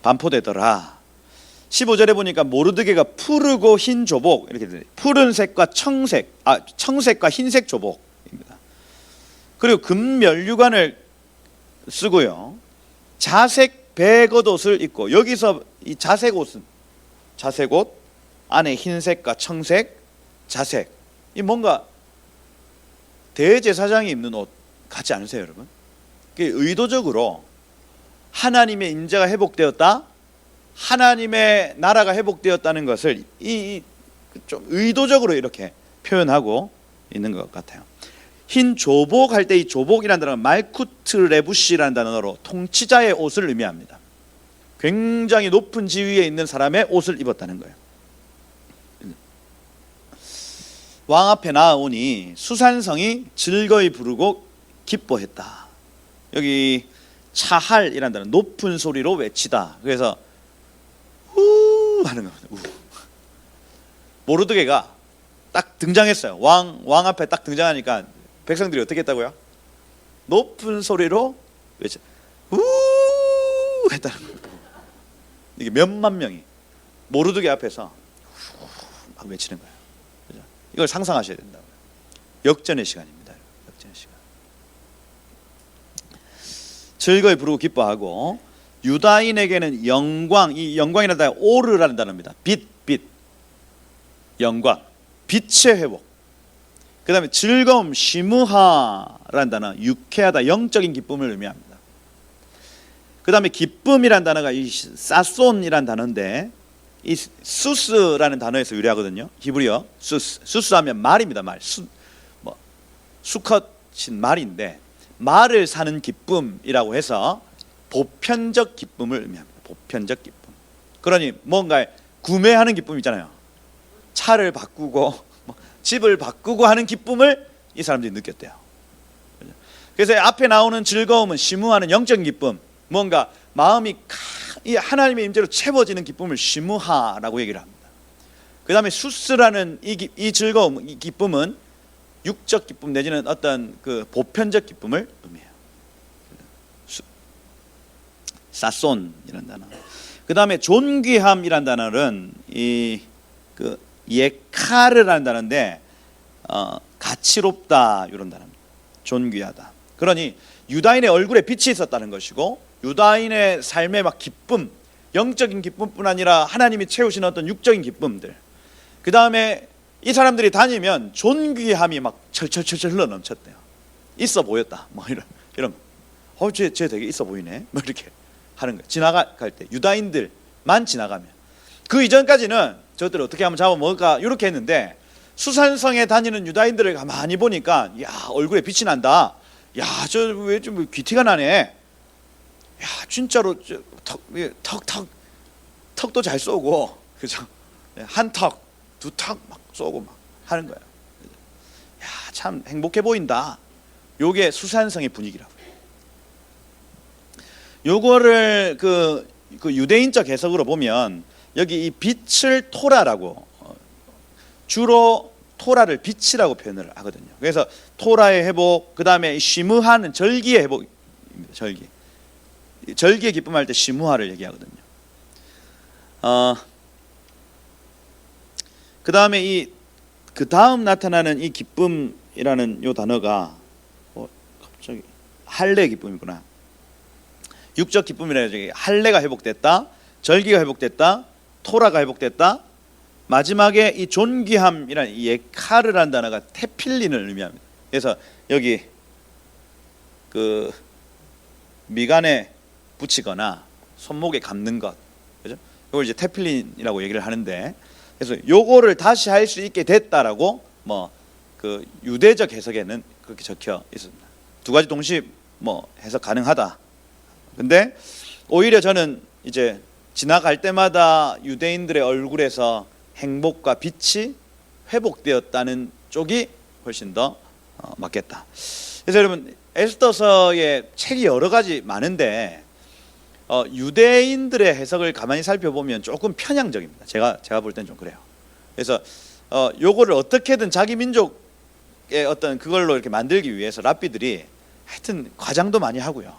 반포되더라. 15절에 보니까 모르드게가 푸르고 흰 조복 이렇게 돼요. 푸른색과 청색과 흰색 조복입니다. 그리고 금면류관을 쓰고요. 자색 백옷을 입고, 여기서 이 자색옷은 자색옷 안에 흰색과 청색, 자색, 이 뭔가 대제사장이 입는 옷 같지 않으세요, 여러분? 의도적으로 하나님의 임재가 회복되었다, 하나님의 나라가 회복되었다는 것을 좀 의도적으로 이렇게 표현하고 있는 것 같아요. 흰 조복 할 때 이 조복이라는 단어는 말쿠트 레부시라는 단어로 통치자의 옷을 의미합니다. 굉장히 높은 지위에 있는 사람의 옷을 입었다는 거예요. 왕 앞에 나아오니 수산성이 즐거이 부르고 기뻐했다. 여기 차할이라는 단어, 높은 소리로 외치다. 그래서 우 하는 겁니다. 우. 모르드게가 딱 등장했어요. 왕 앞에 딱 등장하니까 백성들이 어떻게 했다고요? 높은 소리로 외쳐 우 했다는 거예요. 이게 몇만 명이 모르드게 앞에서 막 외치는 거예요. 그죠? 이걸 상상하셔야 된다고요. 역전의 시간입니다. 역전의 시간. 즐거이 부르고 기뻐하고, 유다인에게는 영광, 이 영광이라는 단어 오르라는 단어입니다. 빛, 영광, 빛의 회복. 그 다음에 즐거움, 시무하라는 단어, 유쾌하다, 영적인 기쁨을 의미합니다. 그 다음에 기쁨이라는 단어가 이 사손이라는 단어인데, 이 수스라는 단어에서 유래하거든요. 히브리어 수스하면 말입니다. 말. 수컷인 말인데, 말을 사는 기쁨이라고 해서 보편적 기쁨을 의미합니다. 보편적 기쁨. 그러니 뭔가 구매하는 기쁨 있잖아요. 차를 바꾸고 집을 바꾸고 하는 기쁨을 이 사람들이 느꼈대요. 그래서 앞에 나오는 즐거움은 시무하는 영적인 기쁨, 뭔가 마음이 이 하나님의 임재로 채워지는 기쁨을 시무하라고 얘기를 합니다. 그 다음에 수스라는 이 즐거움, 이 기쁨은 육적 기쁨 내지는 어떤 그 보편적 기쁨을 의미해요. 사손이라는 단어. 그 다음에 존귀함이라는 단어는 이 그 예카르라는 단어인데, 가치롭다 이런 단어입니다. 존귀하다. 그러니 유다인의 얼굴에 빛이 있었다는 것이고 유다인의 삶의 막 기쁨, 영적인 기쁨뿐 아니라 하나님이 채우신 어떤 육적인 기쁨들, 그 다음에 이 사람들이 다니면 존귀함이 막 철철철철 흘러 넘쳤대요. 있어 보였다. 뭐 이런. 쟤 되게 있어 보이네. 뭐 이렇게 하는 거예요. 지나갈 때 유다인들만 지나가면. 그 이전까지는 저들을 어떻게 하면 잡아먹을까 이렇게 했는데 수산성에 다니는 유다인들을 가만히 보니까 야 얼굴에 빛이 난다. 야 저 왜 좀 귀티가 나네. 야 진짜로 턱도 잘 쏘고 그죠? 한 턱, 두 턱 막 쏘고 막 하는 거예요. 야 참 행복해 보인다. 요게 수산성의 분위기라고요. 요거를 그 유대인적 해석으로 보면 여기 이 빛을 토라라고 주로 토라를 빛이라고 표현을 하거든요. 그래서 토라의 회복, 그 다음에 시므하는 절기의 회복입니다. 절기의 기쁨할 때 시므하를 얘기하거든요. 그 다음에 그 다음 나타나는 이 기쁨이라는 요 단어가 갑자기 할례 기쁨이구나. 육적 기쁨이라 해서 할례가 회복됐다, 절기가 회복됐다, 토라가 회복됐다. 마지막에 이 존귀함이라는 이 예카르라는 단어가 테필린을 의미합니다. 그래서 여기 그 미간에 붙이거나 손목에 감는 것, 그죠? 이걸 이제 테필린이라고 얘기를 하는데, 그래서 요거를 다시 할 수 있게 됐다라고 뭐 그 유대적 해석에는 그렇게 적혀 있습니다. 두 가지 동시에 뭐 해석 가능하다. 근데 오히려 저는 이제 지나갈 때마다 유대인들의 얼굴에서 행복과 빛이 회복되었다는 쪽이 훨씬 더 맞겠다. 그래서 여러분 에스더서의 책이 여러 가지 많은데 유대인들의 해석을 가만히 살펴보면 조금 편향적입니다. 제가 볼 땐 좀 그래요. 그래서 요거를 어떻게든 자기 민족의 어떤 그걸로 이렇게 만들기 위해서 랍비들이 하여튼 과장도 많이 하고요.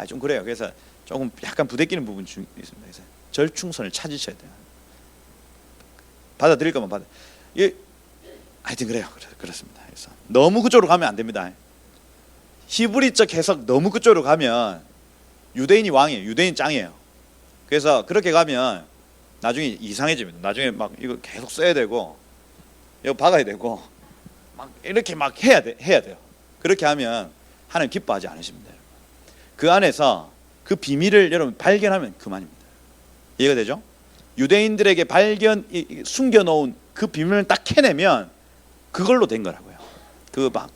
좀 그래요. 그래서 조금 약간 부대끼는 부분이 있습니다. 그래서 절충선을 찾으셔야 돼요. 받아들일 거면 하여튼 그래요. 그렇습니다. 그래서 너무 그쪽으로 가면 안 됩니다. 히브리적 해석 너무 그쪽으로 가면 유대인이 왕이에요. 유대인 짱이에요. 그래서 그렇게 가면 나중에 이상해집니다. 나중에 막 이거 계속 써야 되고 이거 박아야 되고 막 이렇게 막 해야 돼요. 그렇게 하면 하나님 기뻐하지 않으십니다. 그 안에서 그 비밀을 여러분 발견하면 그만입니다. 이해가 되죠? 유대인들에게 숨겨놓은 그 비밀을 딱 캐내면 그걸로 된 거라고요. 그 막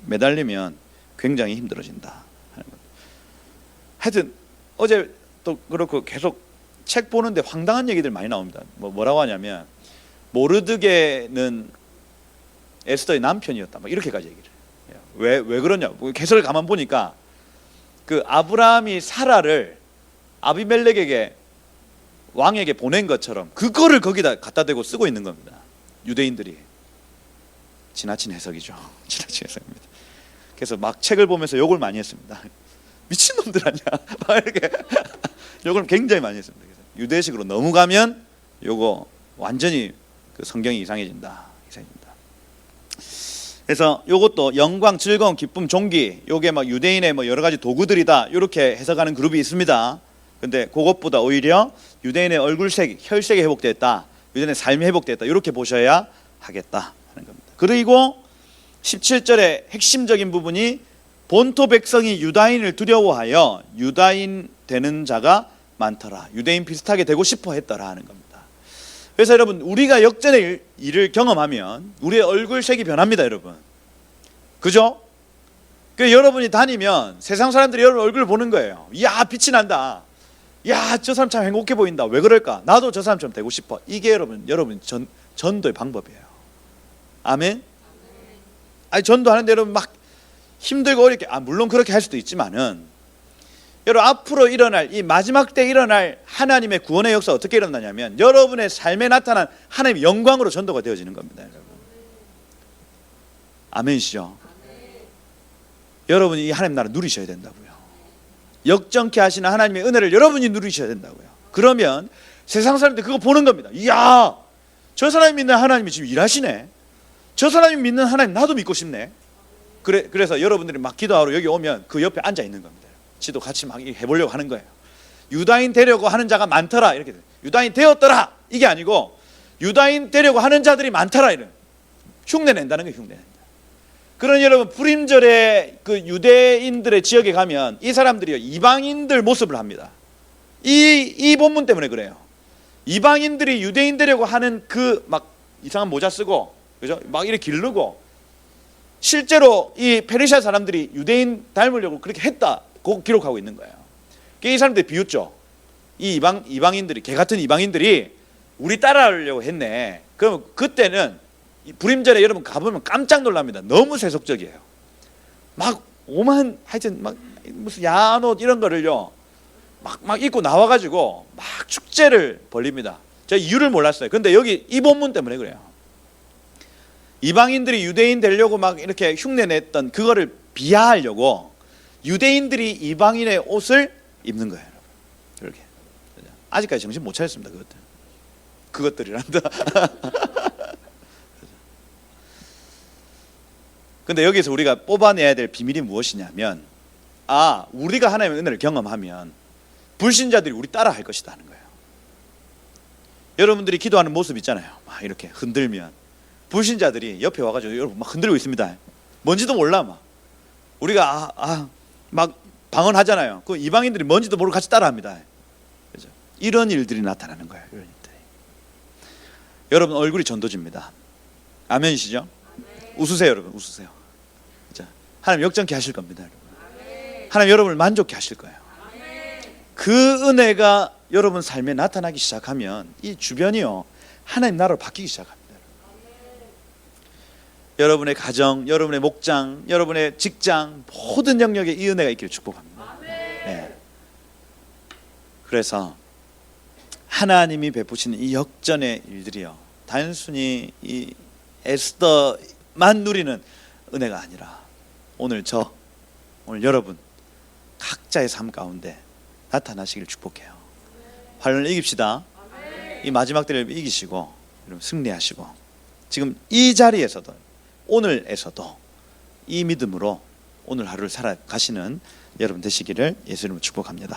매달리면 굉장히 힘들어진다 하는 겁니다. 하여튼 어제 또 그렇고 계속 책 보는데 황당한 얘기들 많이 나옵니다. 뭐라고 하냐면 모르드게는 에스더의 남편이었다. 막 이렇게까지 얘기를 해요. 왜 그러냐? 개설을 가만 보니까 그 아브라함이 사라를 아비멜렉에게 왕에게 보낸 것처럼 그거를 거기다 갖다 대고 쓰고 있는 겁니다. 유대인들이. 지나친 해석이죠. 지나친 해석입니다. 그래서 막 책을 보면서 욕을 많이 했습니다. 미친놈들 아니야? 막 이렇게 욕을 굉장히 많이 했습니다. 그래서 유대식으로 너무 가면 요거 완전히 그 성경이 이상해진다. 그래서 요것도 영광, 즐거움, 기쁨, 존귀, 요게 막 유대인의 뭐 여러 가지 도구들이다 이렇게 해석하는 그룹이 있습니다. 근데 그것보다 오히려 유대인의 얼굴색, 혈색이 회복됐다, 유대인의 삶이 회복됐다 이렇게 보셔야 하겠다 하는 겁니다. 그리고 17절의 핵심적인 부분이 본토 백성이 유다인을 두려워하여 유다인 되는 자가 많더라, 유대인 비슷하게 되고 싶어 했더라 하는 겁니다. 그래서 여러분 우리가 역전의 일을 경험하면 우리의 얼굴색이 변합니다. 여러분 그죠? 그 여러분이 다니면 세상 사람들이 여러분 얼굴을 보는 거예요. 이야 빛이 난다, 야 저 사람 참 행복해 보인다, 왜 그럴까, 나도 저 사람처럼 되고 싶어. 이게 여러분 전도의 방법이에요. 아멘. 아니 전도하는데 여러분 막 힘들고 어렵게 물론 그렇게 할 수도 있지만은 여러분 앞으로 일어날 이 마지막 때 일어날 하나님의 구원의 역사 어떻게 일어나냐면 여러분의 삶에 나타난 하나님의 영광으로 전도가 되어지는 겁니다. 여러분. 아멘이시죠? 여러분이 이 하나님 나라 누리셔야 된다고요. 역정케 하시는 하나님의 은혜를 여러분이 누리셔야 된다고요. 그러면 세상 사람들 그거 보는 겁니다. 이야 저 사람이 있는 하나님이 지금 일하시네, 저 사람이 믿는 하나님 나도 믿고 싶네. 그래서 여러분들이 막 기도하러 여기 오면 그 옆에 앉아 있는 겁니다. 지도 같이 막 해보려고 하는 거예요. 유다인 되려고 하는 자가 많더라 이렇게 돼요. 유다인 되었더라 이게 아니고 유다인 되려고 하는 자들이 많더라 이런 흉내낸다는 게 흉내낸다. 그러니 여러분 불임절에 그 유대인들의 지역에 가면 이 사람들이 이방인들 모습을 합니다. 이 본문 때문에 그래요. 이방인들이 유대인 되려고 하는 그 막 이상한 모자 쓰고 그죠? 막 이렇게 기르고 실제로 이 페르시아 사람들이 유대인 닮으려고 그렇게 했다고 기록하고 있는 거예요. 이 사람들이 비웃죠. 이 이방인들이 개 같은 이방인들이 우리 따라하려고 했네. 그럼 그때는 불임절에 여러분 가보면 깜짝 놀랍니다. 너무 세속적이에요. 막 오만 하여튼 막 무슨 야한 옷 이런 거를요 막 입고 나와가지고 막 축제를 벌립니다. 제가 이유를 몰랐어요. 근데 여기 이 본문 때문에 그래요. 이방인들이 유대인 되려고 막 이렇게 흉내냈던 그거를 비하하려고 유대인들이 이방인의 옷을 입는 거예요. 이렇게 아직까지 정신 못 차렸습니다. 그것들이란다. 근데 여기서 우리가 뽑아내야 될 비밀이 무엇이냐면 우리가 하나님의 은혜를 경험하면 불신자들이 우리 따라 할 것이다 하는 거예요. 여러분들이 기도하는 모습 있잖아요. 막 이렇게 흔들면 불신자들이 옆에 와가지고 여러분 막 흔들고 있습니다. 뭔지도 몰라 막 우리가 막 방언하잖아요. 그 이방인들이 뭔지도 모르고 같이 따라합니다. 그렇죠? 이런 일들이 나타나는 거예요. 이런 일들이. 여러분 얼굴이 전도집니다. 아멘이시죠? 웃으세요 여러분. 웃으세요. 그렇죠? 하나님 역전케 하실 겁니다. 여러분. 하나님 여러분을 만족케 하실 거예요. 그 은혜가 여러분 삶에 나타나기 시작하면 이 주변이요 하나님 나라로 바뀌기 시작합니다. 여러분의 가정, 여러분의 목장, 여러분의 직장 모든 영역에 이 은혜가 있기를 축복합니다. 네. 그래서 하나님이 베푸시는 이 역전의 일들이요 단순히 이 에스더만 누리는 은혜가 아니라 오늘 여러분 각자의 삶 가운데 나타나시기를 축복해요. 환란을 이깁시다. 이 마지막 때를 이기시고 여러분 승리하시고 지금 이 자리에서도 오늘에서도 이 믿음으로 오늘 하루를 살아가시는 여러분 되시기를 예수 이름으로 축복합니다.